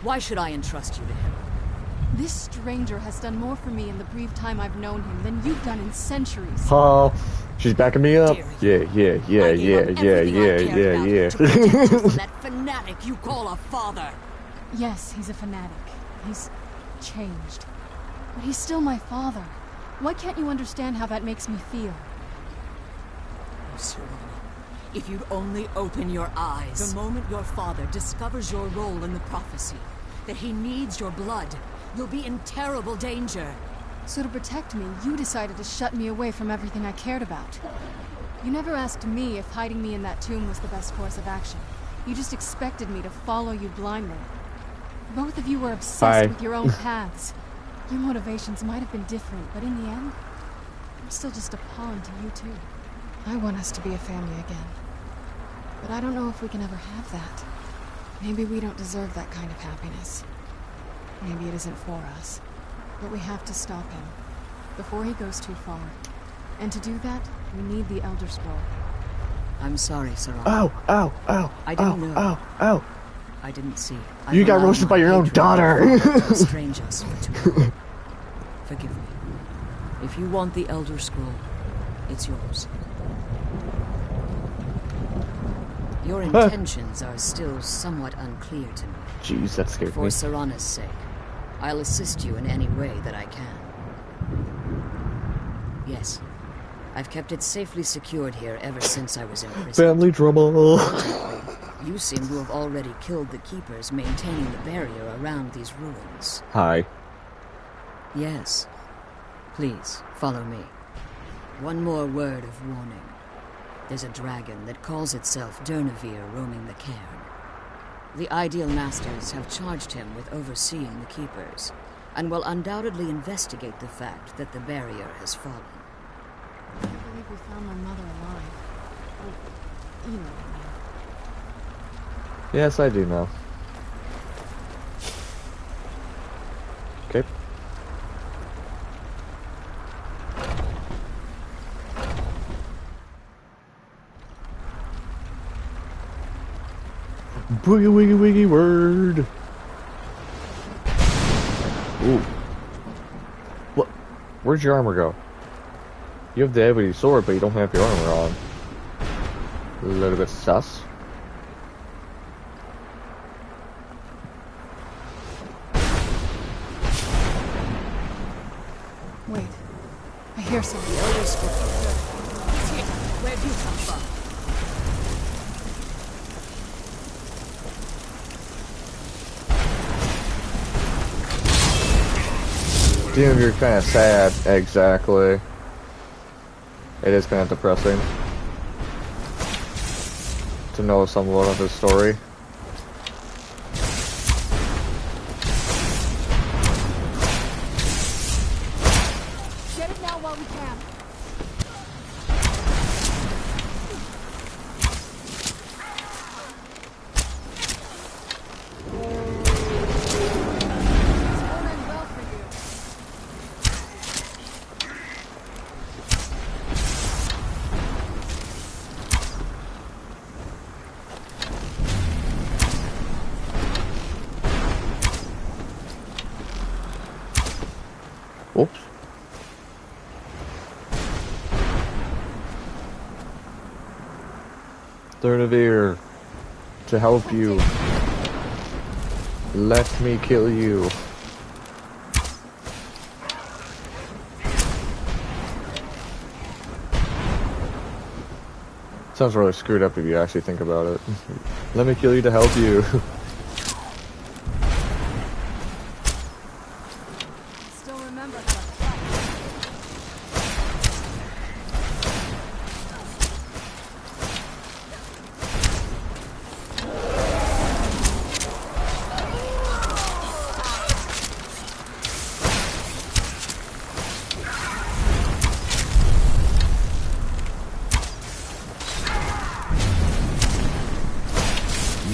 Speaker 5: Why should I entrust you to him?
Speaker 2: This stranger has done more for me in the brief time I've known him than you've done in centuries.
Speaker 1: Oh, she's backing me up.
Speaker 5: Dare
Speaker 1: Yeah,
Speaker 5: you. I gave up everything I cared about to protect you from that fanatic you call a father.
Speaker 2: Yes, he's a fanatic. He's changed. But he's still my father. Why can't you understand how that makes me feel?
Speaker 5: Serana, if you'd only open your eyes. The moment your father discovers your role in the prophecy, that he needs your blood, you'll be in terrible danger.
Speaker 2: So to protect me, you decided to shut me away from everything I cared about. You never asked me if hiding me in that tomb was the best course of action. You just expected me to follow you blindly. Both of you were obsessed with your own paths. Your motivations might have been different, but in the end, I'm still just a pawn to you two. I want us to be a family again. But I don't know if we can ever have that. Maybe we don't deserve that kind of happiness. Maybe it isn't for us. But we have to stop him before he goes too far. And to do that, we need the Elder Scroll.
Speaker 5: I'm sorry, Serrano.
Speaker 1: Ow, ow, ow.
Speaker 5: I didn't know.
Speaker 1: Ow, ow.
Speaker 5: I didn't see.
Speaker 1: You got roasted by your own daughter.
Speaker 5: Estrange us for too long. Forgive me. If you want the Elder Scroll, it's yours. Your intentions are still somewhat unclear to me.
Speaker 1: Jeez, that scared
Speaker 5: For
Speaker 1: me.
Speaker 5: Serrana's sake, I'll assist you in any way that I can. Yes, I've kept it safely secured here ever since I was in prison.
Speaker 1: Family drama.
Speaker 5: You seem to have already killed the keepers maintaining the barrier around these ruins.
Speaker 1: Hi.
Speaker 5: Yes. Please, follow me. One more word of warning. There's a dragon that calls itself Durnevere roaming the cairn. The Ideal Masters have charged him with overseeing the keepers, and will undoubtedly investigate the fact that the barrier has fallen.
Speaker 2: I can't believe we found my mother alive. Oh, you know what I mean.
Speaker 1: Yes, I do know. Okay. Boogie wiggy wiggy word. Ooh. What? Where'd your armor go? You have the ebony sword, but you don't have your armor on. A little bit sus.
Speaker 2: Wait. I hear something.
Speaker 5: The Elder Scroll. It's here. Where'd you come from?
Speaker 1: Dude, you're kind of sad. Exactly. It is kind of depressing to know somewhat of his story.
Speaker 2: Get it now while we can. It's going well for you.
Speaker 1: Oops. Durnevere, to help you. Let me kill you. Sounds really screwed up if you actually think about it. Let me kill you to help you.
Speaker 2: Still remember how to fight.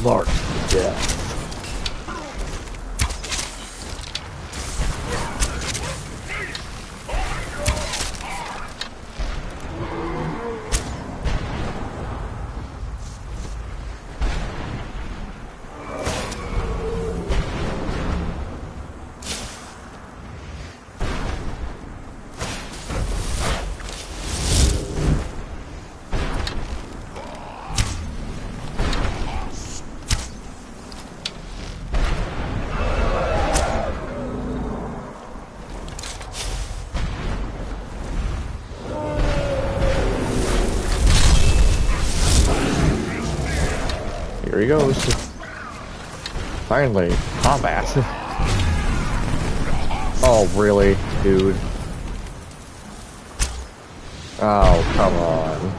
Speaker 1: Mark death. Here he goes. Finally, combat. Oh, really, dude? Oh, come on.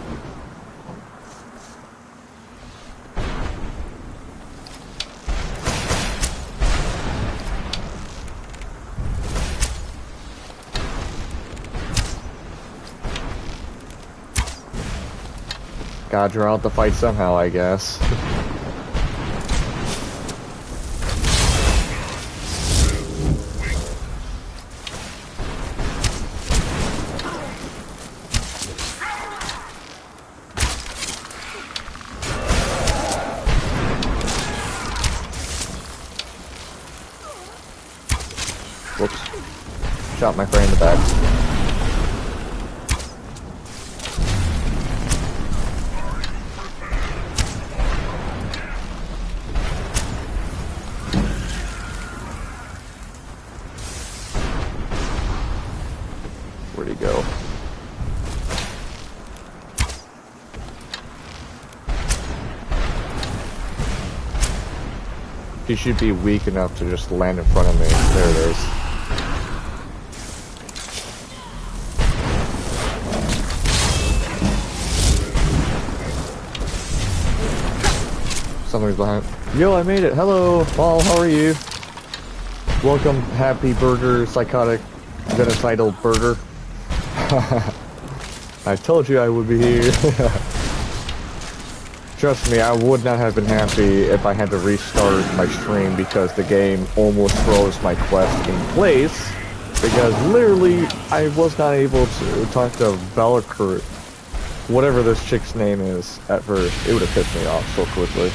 Speaker 1: Gotta draw out the fight somehow, I guess. Whoops. Shot my friend in the back. Where'd he go? He should be weak enough to just land in front of me. There it is. Somebody's behind. Yo, I made it. Hello, Paul. How are you? Welcome, Happy Burger, Psychotic, Genocidal Burger. I told you I would be here. Trust me, I would not have been happy if I had to restart my stream because the game almost froze my quest in place. Because literally, I was not able to talk to Valkyrie, whatever this chick's name is, at first. It would have pissed me off so quickly.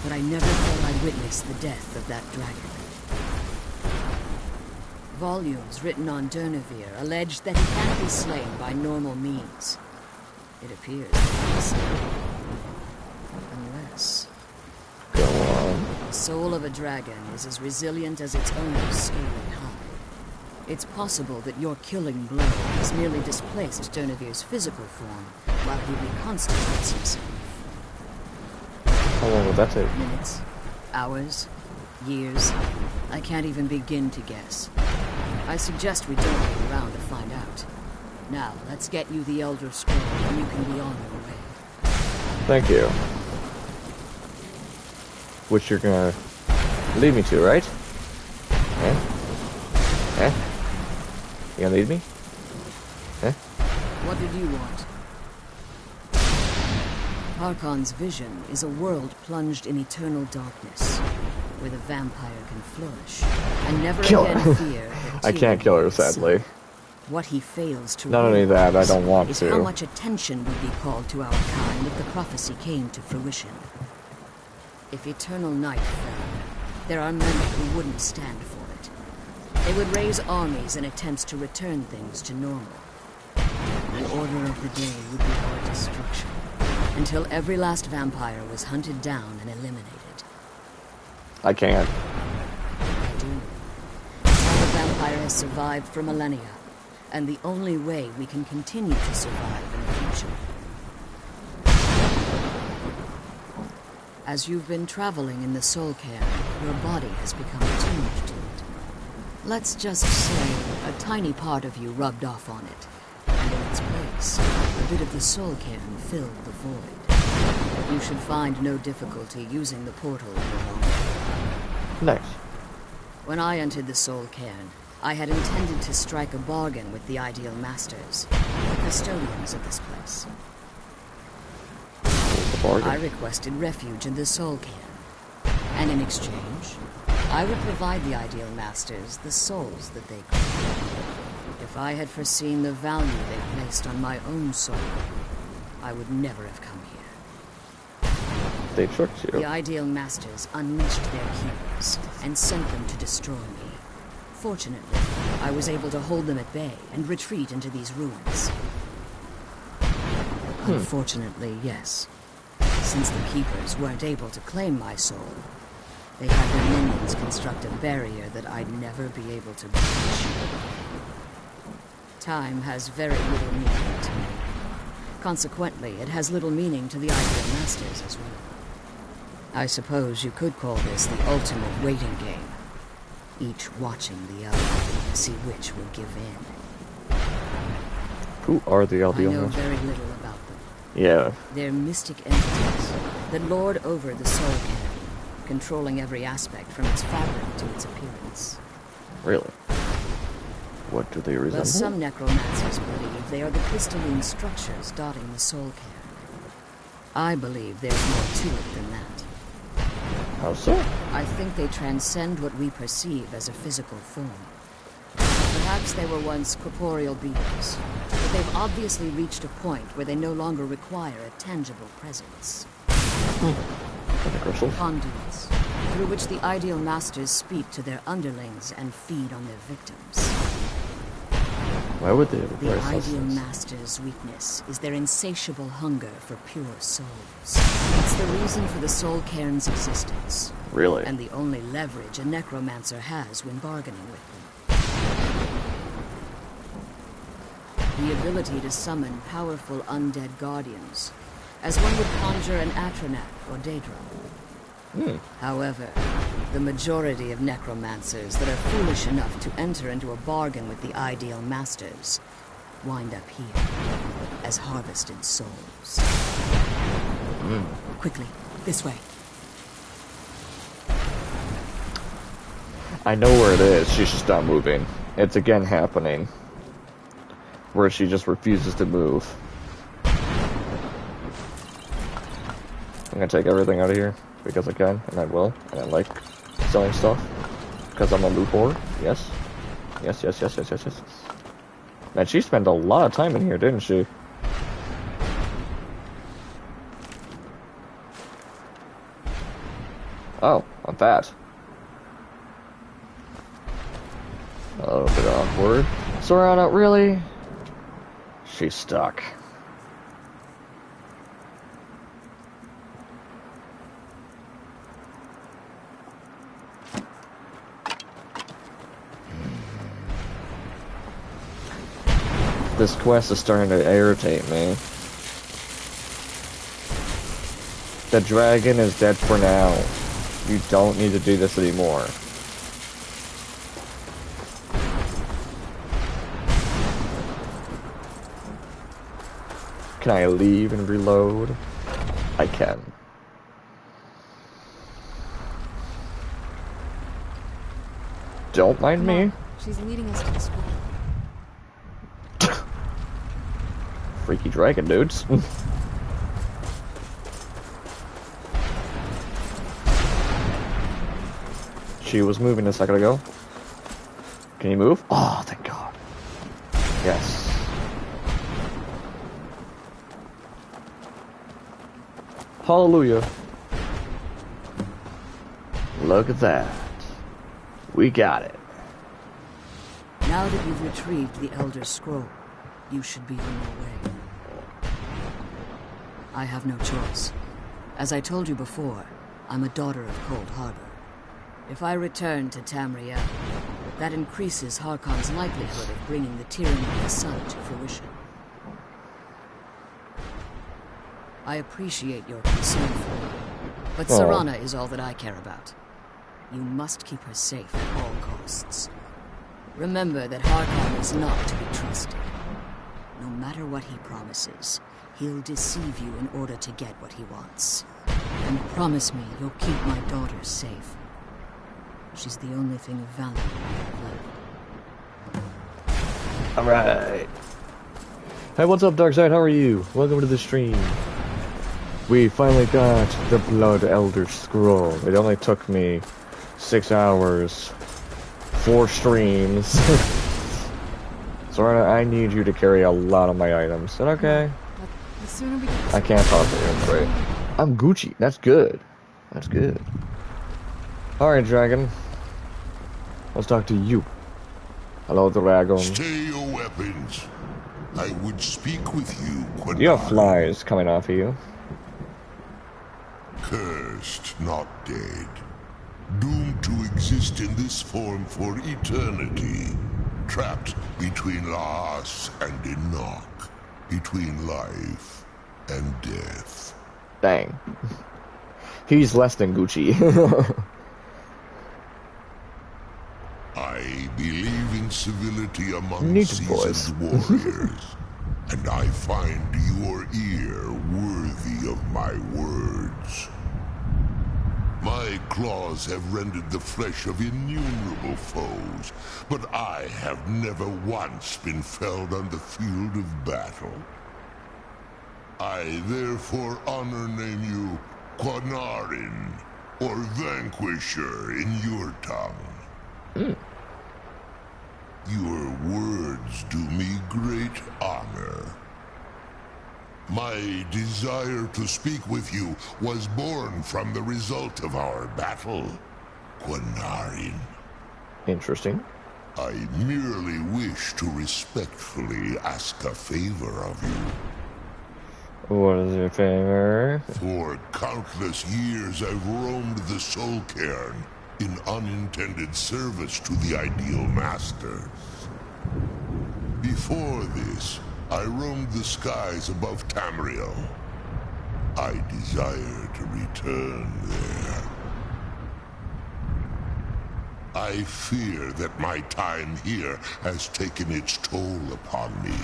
Speaker 5: But I never thought I'd witness the death of that dragon. Volumes written on Durnevere allege that he can't be slain by normal means. It appears so. Unless...
Speaker 1: Go on.
Speaker 5: The soul of a dragon is as resilient as its owner's scaly hide. It's possible that your killing blow has merely displaced Durnevere's physical form, while he reconstitutes himself.
Speaker 1: How long would that take?
Speaker 5: Minutes, hours, years. I can't even begin to guess. I suggest we don't wait around to find out. Now, let's get you the Elder Scroll, and you can be on your way.
Speaker 1: Thank you. Which you're gonna lead me to, right? Eh? Eh? You gonna lead me? Eh?
Speaker 5: What did you want? Harkon's vision is a world plunged in eternal darkness, where the vampire can flourish, and never
Speaker 1: Kill
Speaker 5: again
Speaker 1: her.
Speaker 5: fear that
Speaker 1: I can't kill her, sadly.
Speaker 5: What he fails to
Speaker 1: Not only that, I don't want
Speaker 5: is
Speaker 1: to.
Speaker 5: how much attention would be called to our kind if the prophecy came to fruition. If eternal night fell, there are many who wouldn't stand for it. They would raise armies in attempts to return things to normal. The order of the day would be our destruction, until every last vampire was hunted down and eliminated.
Speaker 1: I can't.
Speaker 5: I do. Our vampire has survived for millennia, and the only way we can continue to survive in the future. As you've been traveling in the Soul Cairn, your body has become attuned to it. Let's just say a tiny part of you rubbed off on it, and in its place, a bit of the Soul Cairn filled the void. You should find no difficulty using the portal any longer.
Speaker 1: Nice.
Speaker 5: When I entered the Soul Cairn, I had intended to strike a bargain with the Ideal Masters, the custodians of this place. I requested refuge in the Soul Cairn, and in exchange, I would provide the Ideal Masters the souls that they crave. If I had foreseen the value they placed on my own soul, I would never have come here.
Speaker 1: They tricked you.
Speaker 5: The Ideal Masters unleashed their keepers and sent them to destroy me. Fortunately, I was able to hold them at bay and retreat into these ruins. Unfortunately, yes. Since the Keepers weren't able to claim my soul, they had their minions construct a barrier that I'd never be able to breach. Time has very little meaning to me. Consequently, it has little meaning to the Ideal Masters as well. I suppose you could call this the ultimate waiting game. Each watching the other to see which will give in.
Speaker 1: Who are the
Speaker 5: I
Speaker 1: Ideal
Speaker 5: know
Speaker 1: Masters?
Speaker 5: very little about them.
Speaker 1: Yeah.
Speaker 5: They're mystic entities that lord over the Soul Cairn, controlling every aspect from its fabric to its appearance.
Speaker 1: Really? What do they resemble?
Speaker 5: Well, some necromancers believe they are the crystalline structures dotting the soul cairn. I believe there's more to it than that.
Speaker 1: How so?
Speaker 5: I think they transcend what we perceive as a physical form. Perhaps they were once corporeal beings, but they've obviously reached a point where they no longer require a tangible presence. Conduits, through which the ideal masters speak to their underlings and feed on their victims.
Speaker 1: Why would they ever
Speaker 5: The
Speaker 1: price
Speaker 5: ideal
Speaker 1: this?
Speaker 5: master's weakness is their insatiable hunger for pure souls. It's the reason for the soul cairn's existence.
Speaker 1: Really?
Speaker 5: And the only leverage a necromancer has when bargaining with them. The ability to summon powerful undead guardians, as one would conjure an Atronak or Daedra. However, the majority of necromancers that are foolish enough to enter into a bargain with the ideal masters wind up here as harvested souls. Quickly, this way.
Speaker 1: I know where it is, she's just not moving. It's again happening. Where she just refuses to move. I'm gonna take everything out of here, because I can, and I will, and I like selling stuff. Because I'm a loot whore, yes. Yes, yes, yes, yes, yes, yes. Man, she spent a lot of time in here, didn't she? Oh, I'm fat. A little bit awkward. Serrano, really? She's stuck. This quest is starting to irritate me. The dragon is dead for now. You don't need to do this anymore. Can I leave and reload? I can. Don't mind me.
Speaker 2: She's leading us to the school.
Speaker 1: Freaky dragon dudes. She was moving a second ago. Can you move? Oh, thank God. Yes. Hallelujah. Look at that. We got it.
Speaker 5: Now that you've retrieved the Elder Scroll, you should be on your way. I have no choice. As I told you before, I'm a daughter of Cold Harbor. If I return to Tamriel, that increases Harkon's likelihood of bringing the tyranny of the sun to fruition. I appreciate your concern for me, but Serana is all that I care about. You must keep her safe at all costs. Remember that Harkon is not to be trusted. No matter what he promises, he'll deceive you in order to get what he wants. And promise me you'll keep my daughter safe. She's the only thing of value I have left.
Speaker 1: Alright. Hey, what's up, Darkseid? How are you? Welcome to the stream. We finally got the Blood Elder Scroll. It only took me 6 hours, 4 streams. Sorana, I need you to carry a lot of my items. Is that okay?
Speaker 2: The sooner we get
Speaker 1: I can't talk to you, I'm afraid. I'm Gucci. That's good. That's good. Alright, Dragon. Let's talk to you. Hello, Dragon.
Speaker 4: Stay your weapons. I would speak with you, Quinari.
Speaker 1: You have flies coming off of you.
Speaker 4: Cursed, not dead. Doomed to exist in this form for eternity. Trapped between Laas and Enoch. Between life and death.
Speaker 1: Dang. He's less than Gucci.
Speaker 4: I believe in civility among
Speaker 1: Neat
Speaker 4: seasoned warriors. And I find your ear worthy of my words. My claws have rendered the flesh of innumerable foes, but I have never once been felled on the field of battle. I therefore honor name you Carin, or Vanquisher in your tongue. Your words do me great honor. My desire to speak with you was born from the result of our battle, Carin.
Speaker 1: Interesting.
Speaker 4: I merely wish to respectfully ask a favor of you.
Speaker 1: What is your favor?
Speaker 4: For countless years I've roamed the Soul Cairn in unintended service to the Ideal Masters. Before this, I roamed the skies above Tamriel. I desire to return there. I fear that my time here has taken its toll upon me.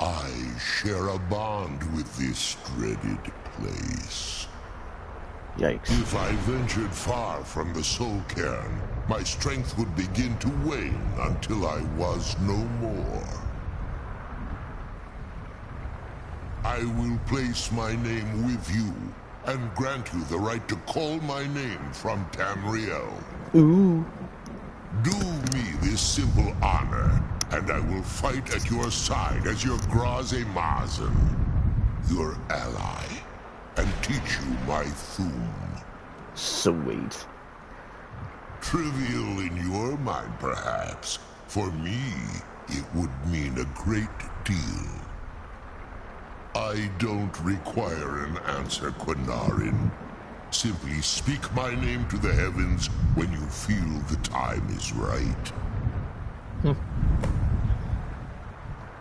Speaker 4: I share a bond with this dreaded place.
Speaker 1: Yikes.
Speaker 4: If I ventured far from the Soul Cairn, my strength would begin to wane until I was no more. I will place my name with you, and grant you the right to call my name from Tamriel.
Speaker 1: Ooh.
Speaker 4: Do me this simple honor, and I will fight at your side as your Graze Mazen, your ally, and teach you my Thum.
Speaker 1: Sweet.
Speaker 4: Trivial in your mind, perhaps. For me, it would mean a great deal. I don't require an answer, Carin. Simply speak my name to the heavens when you feel the time is right.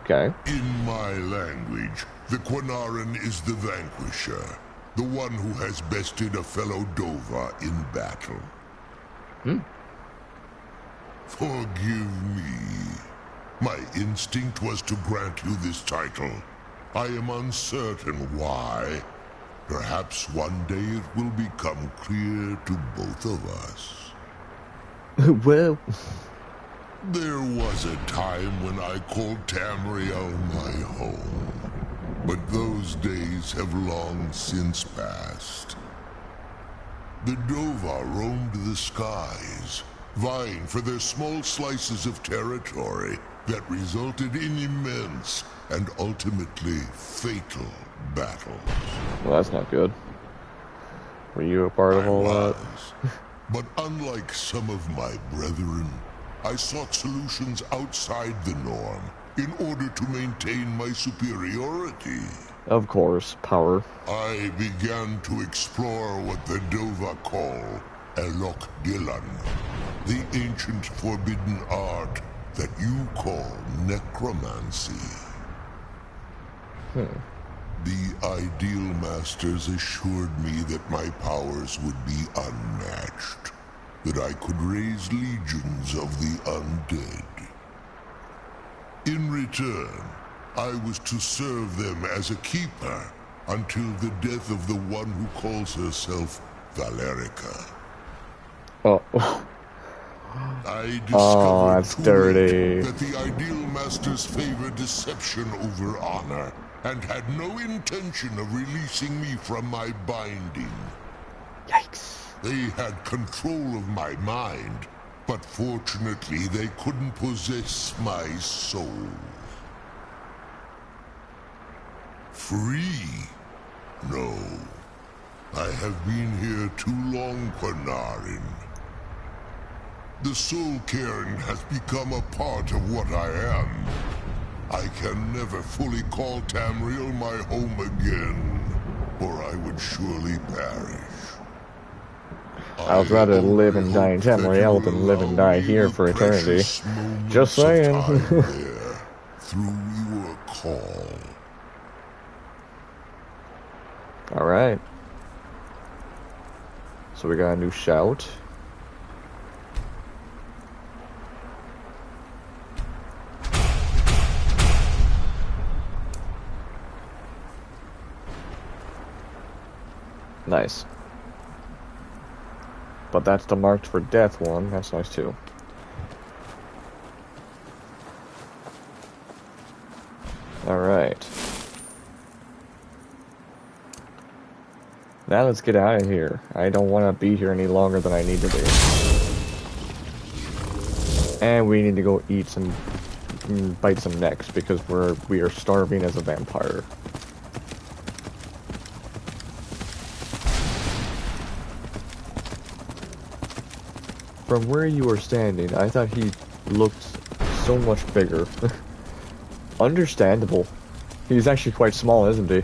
Speaker 1: Okay.
Speaker 4: In my language, the Carin is the vanquisher, the one who has bested a fellow Dova in battle. Forgive me. My instinct was to grant you this title. I am uncertain why. Perhaps one day it will become clear to both of us.
Speaker 1: Well...
Speaker 4: There was a time when I called Tamriel my home, but those days have long since passed. The Dova roamed the skies, vying for their small slices of territory that resulted in immense and ultimately fatal battles.
Speaker 1: Well, that's not good. Were you a part of all that?
Speaker 4: But unlike some of my brethren, I sought solutions outside the norm in order to maintain my superiority.
Speaker 1: Of course, power.
Speaker 4: I began to explore what the Dova call Elok Gillan, the ancient forbidden art that you call necromancy. The Ideal Masters assured me that my powers would be unmatched, that I could raise legions of the undead. In return, I was to serve them as a keeper until the death of the one who calls herself Valerica.
Speaker 1: Oh.
Speaker 4: I discovered
Speaker 1: that's dirty.
Speaker 4: that the Ideal Masters favor deception over honor, and had no intention of releasing me from my binding.
Speaker 1: Yikes.
Speaker 4: They had control of my mind, but fortunately they couldn't possess my soul. Free? No. I have been here too long, Carin. The Soul Cairn has become a part of what I am. I can never fully call Tamriel my home again, or I would surely perish.
Speaker 1: I would rather live and die in Tamriel than live and die here for eternity. Just saying.
Speaker 4: Through your call.
Speaker 1: Alright. So we got a new shout. Nice. But that's the Marked for Death one. That's nice too. Alright. Now let's get out of here. I don't want to be here any longer than I need to be. And we need to go eat some... bite some necks, because we are starving as a vampire. From where you were standing, I thought he looked so much bigger. Understandable. He's actually quite small, isn't he?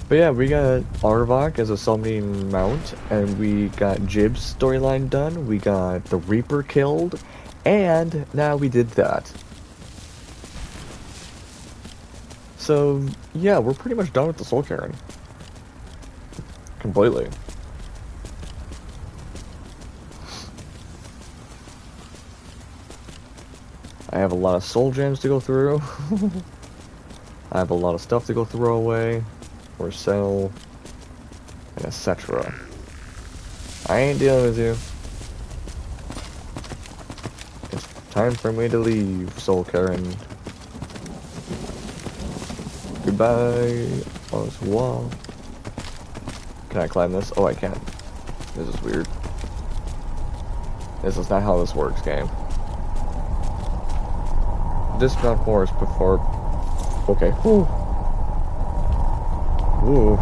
Speaker 1: But yeah, we got Arvok as a summoning mount, and we got Jib's storyline done, we got the Reaper killed, and now we did that. So, yeah, we're pretty much done with the Soul Carin. Completely. I have a lot of soul gems to go through. I have a lot of stuff to go throw away, or sell, and etc. I ain't dealing with you. It's time for me to leave, Soul Carin. Goodbye, au revoir. Can I climb this? Oh, I can. This is weird. This is not how this works, game. Dismount horse before... Okay. Ooh. Ooh.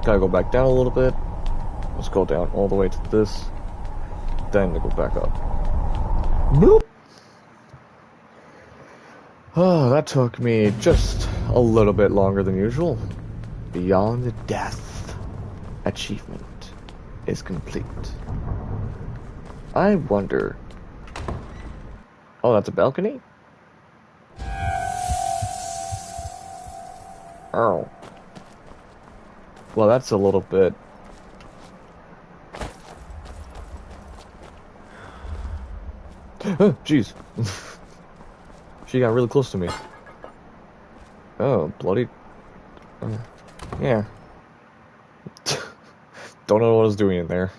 Speaker 1: Gotta go back down a little bit. Let's go down all the way to this. Then to go back up. Boop! Oh, that took me just a little bit longer than usual. Beyond the Death achievement is complete. I wonder... Oh, that's a balcony? Oh. Well, that's a little bit... Oh, jeez. She got really close to me. Oh, bloody... yeah. Don't know what I was doing in there.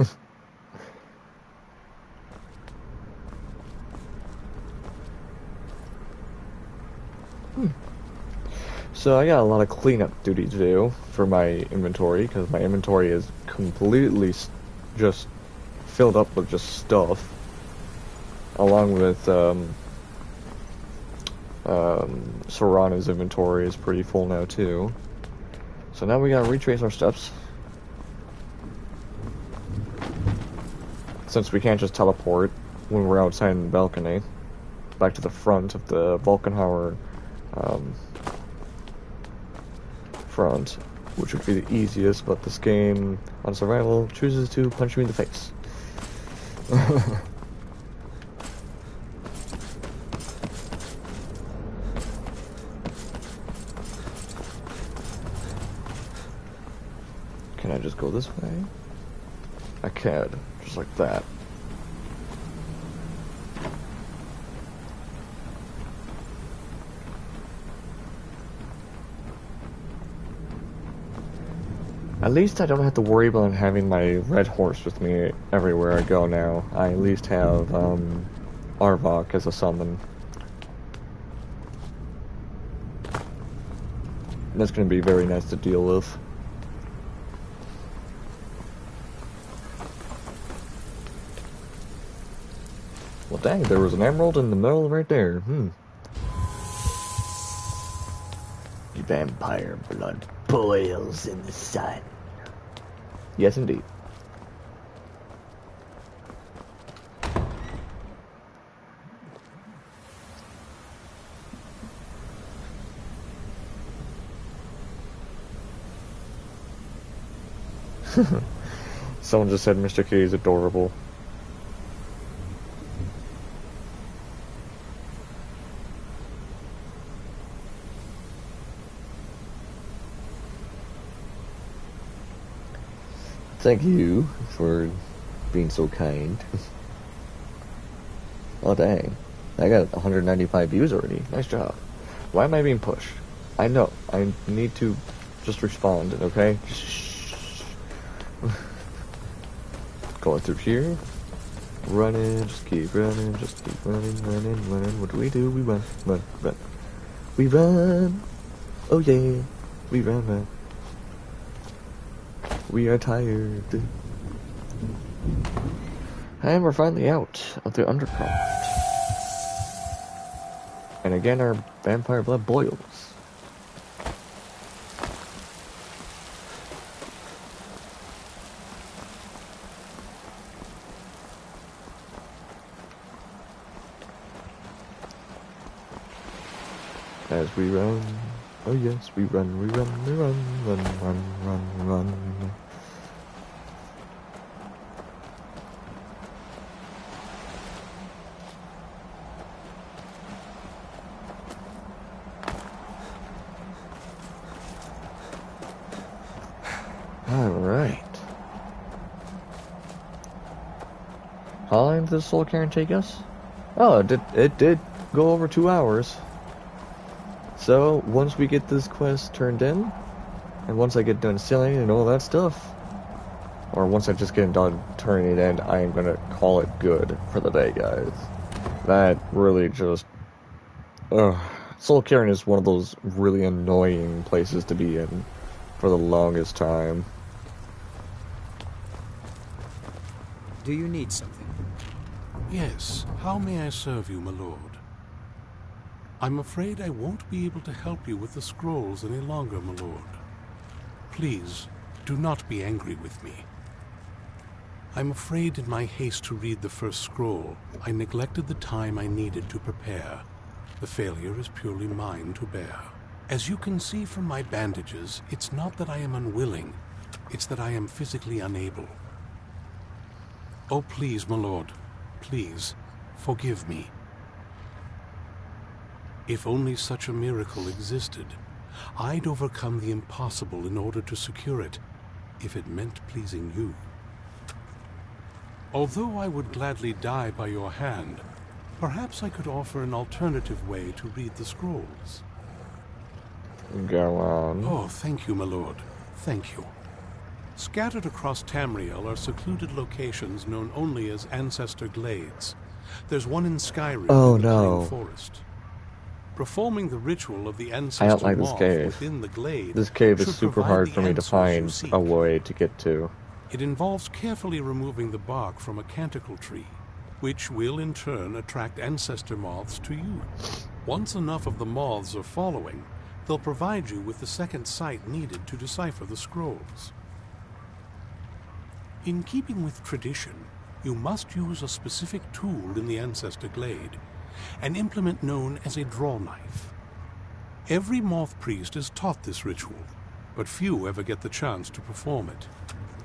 Speaker 1: So I got a lot of cleanup duty to do for my inventory, because my inventory is completely just filled up with just stuff. Along with, Serrano's inventory is pretty full now too. So now we gotta retrace our steps. Since we can't just teleport when we're outside in the balcony. Back to the front of the Volkenhauer, front. Which would be the easiest, but this game, on survival, chooses to punch me in the face. Can I just go this way? I can, just like that. At least I don't have to worry about having my red horse with me everywhere I go now. I at least have, Arvok as a summon. That's gonna be very nice to deal with. Well, dang, there was an emerald in the middle right there. The vampire blood boils in the sun. Yes, indeed. Someone just said Mr. K is adorable. Thank you for being so kind. Oh, dang. I got 195 views already. Nice job. Why am I being pushed? I know. I need to just respond, okay? Shh. Going through here. Running, just keep running, running. What do? We run. We run. Oh yeah. We run. We are tired. And we're finally out of the undercroft. And again, our vampire blood boils. As we run, oh yes, we run. Alright. How long did the soul Carin take us? Oh, it did go over 2 hours. So, once we get this quest turned in, and once I get done selling and all that stuff, or once I just get done turning it in, I am gonna call it good for the day, guys. That really just... Soul Carin is one of those really annoying places to be in for the longest time.
Speaker 8: Do you need something?
Speaker 9: Yes. How may I serve you, my lord? I'm afraid I won't be able to help you with the scrolls any longer, my lord. Please, do not be angry with me. I'm afraid in my haste to read the first scroll, I neglected the time I needed to prepare. The failure is purely mine to bear. As you can see from my bandages, it's not that I am unwilling, it's that I am physically unable. Oh, please, my lord, please, forgive me. If only such a miracle existed, I'd overcome the impossible in order to secure it, if it meant pleasing you. Although I would gladly die by your hand, perhaps I could offer an alternative way to read the scrolls.
Speaker 1: Go on.
Speaker 9: Oh, thank you, my lord. Thank you. Scattered across Tamriel are secluded locations known only as Ancestor Glades. There's one in Skyrim in the Plain Forest. Performing the ritual of the Ancestor Moth within the glade.
Speaker 1: This cave is super hard for me to find a way to get to.
Speaker 9: It involves carefully removing the bark from a canticle tree, which will in turn attract ancestor moths to you. Once enough of the moths are following, they'll provide you with the second sight needed to decipher the scrolls. In keeping with tradition, you must use a specific tool in the Ancestor Glade, an implement known as a draw knife. Every moth priest is taught this ritual, but few ever get the chance to perform it.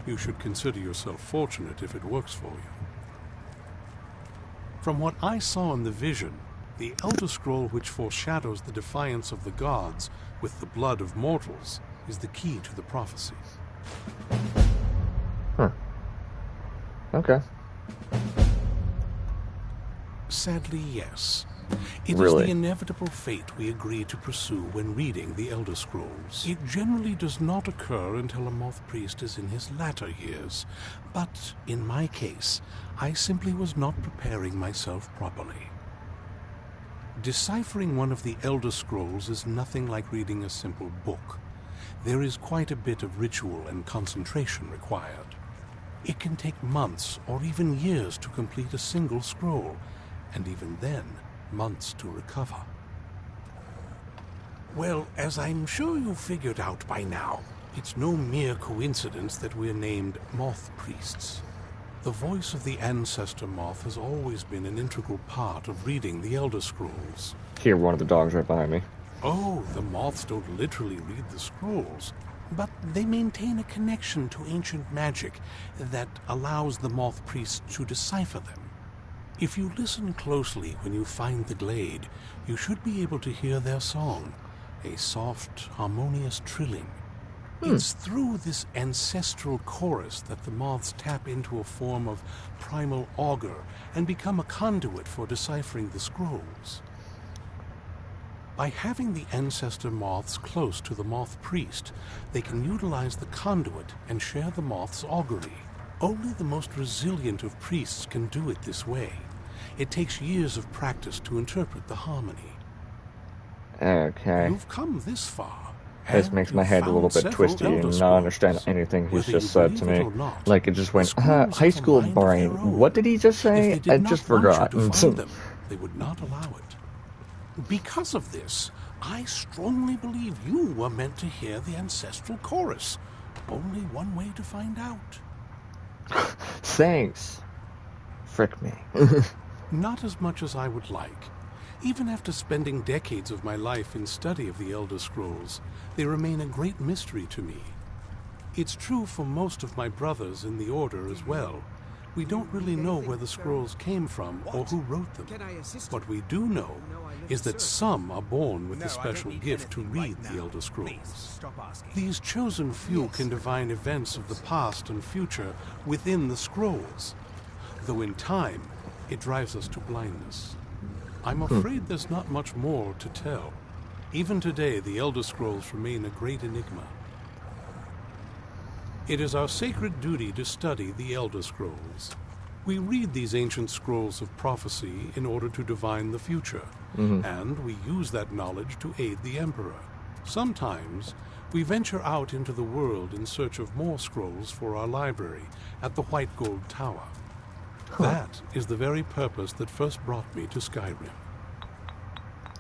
Speaker 9: You should consider yourself fortunate if it works for you. From what I saw in the vision, the Elder Scroll which foreshadows the defiance of the gods with the blood of mortals is the key to the prophecy.
Speaker 1: Huh. Okay.
Speaker 9: Sadly, yes. It is the inevitable fate we agree to pursue when reading the Elder Scrolls. It generally does not occur until a moth priest is in his latter years, but in my case, I simply was not preparing myself properly. Deciphering one of the Elder Scrolls is nothing like reading a simple book. There is quite a bit of ritual and concentration required. It can take months or even years to complete a single scroll, and even then, months to recover. Well, as I'm sure you've figured out by now, it's no mere coincidence that we're named Moth Priests. The voice of the Ancestor Moth has always been an integral part of reading the Elder Scrolls.
Speaker 1: Hear one of the dogs right behind me.
Speaker 9: Oh, the moths don't literally read the scrolls, but they maintain a connection to ancient magic that allows the Moth Priests to decipher them. If you listen closely when you find the glade, you should be able to hear their song, a soft, harmonious trilling. It's through this ancestral chorus that the moths tap into a form of primal augur and become a conduit for deciphering the scrolls. By having the ancestor moths close to the moth priest, they can utilize the conduit and share the moth's augury. Only the most resilient of priests can do it this way. It takes years of practice to interpret the harmony.
Speaker 1: Okay.
Speaker 9: You've come this far.
Speaker 1: This makes my head a little bit twisty and not understand anything he's just said to me. Like it just went, high school brain. What did he just say? I just forgot.
Speaker 9: They would not allow it. Because of this, I strongly believe you were meant to hear the ancestral chorus. Only one way to find out.
Speaker 1: Thanks. Frick me.
Speaker 9: Not as much as I would like. Even after spending decades of my life in study of the Elder Scrolls, they remain a great mystery to me. It's true for most of my brothers in the Order as well. We don't really know where the scrolls came from or who wrote them. What we do know is that some are born with the special gift to read the Elder Scrolls. These chosen few can divine events of the past and future within the scrolls, though in time it drives us to blindness. I'm afraid there's not much more to tell. Even today, the Elder Scrolls remain a great enigma. It is our sacred duty to study the Elder Scrolls. We read these ancient scrolls of prophecy in order to divine the future, and we use that knowledge to aid the Emperor. Sometimes, we venture out into the world in search of more scrolls for our library at the White Gold Tower. That is the very purpose that first brought me to Skyrim.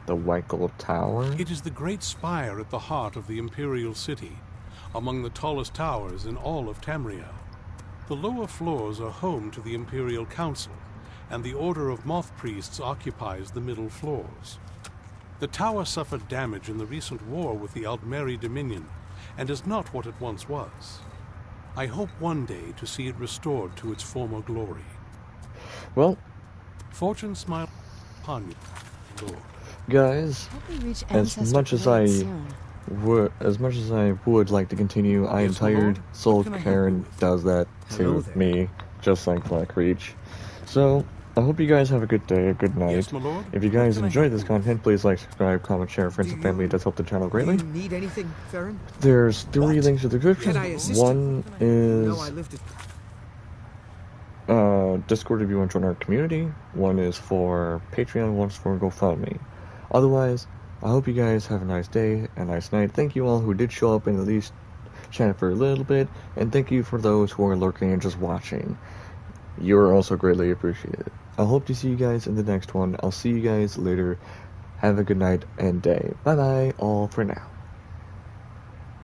Speaker 1: The White Gold Tower?
Speaker 9: It is the great spire at the heart of the Imperial City, among the tallest towers in all of Tamriel. The lower floors are home to the Imperial Council, and the Order of Moth Priests occupies the middle floors. The tower suffered damage in the recent war with the Aldmeri Dominion, and is not what it once was. I hope one day to see it restored to its former glory.
Speaker 1: Well,
Speaker 9: fortune smile upon you, Lord.
Speaker 1: Guys, as much as I would like to continue, I am tired. So Carin does that to me, just like Black Reach. So I hope you guys have a good day, a good night.
Speaker 9: Yes, my lord.
Speaker 1: If you guys enjoyed this content, please like, subscribe, comment, share, friends and family. It does help the channel greatly.
Speaker 8: Do you need anything, Carin?
Speaker 1: There's 3 links in the description. One is Discord if you want to join our community. One is for Patreon, one's for GoFundMe. Otherwise, I hope you guys have a nice day, a nice night. Thank you all who did show up and at least chat for a little bit, and thank you for those who are lurking and just watching. You're also greatly appreciated. I hope to see you guys in the next one. I'll see you guys later. Have a good night and day. Bye bye all for now.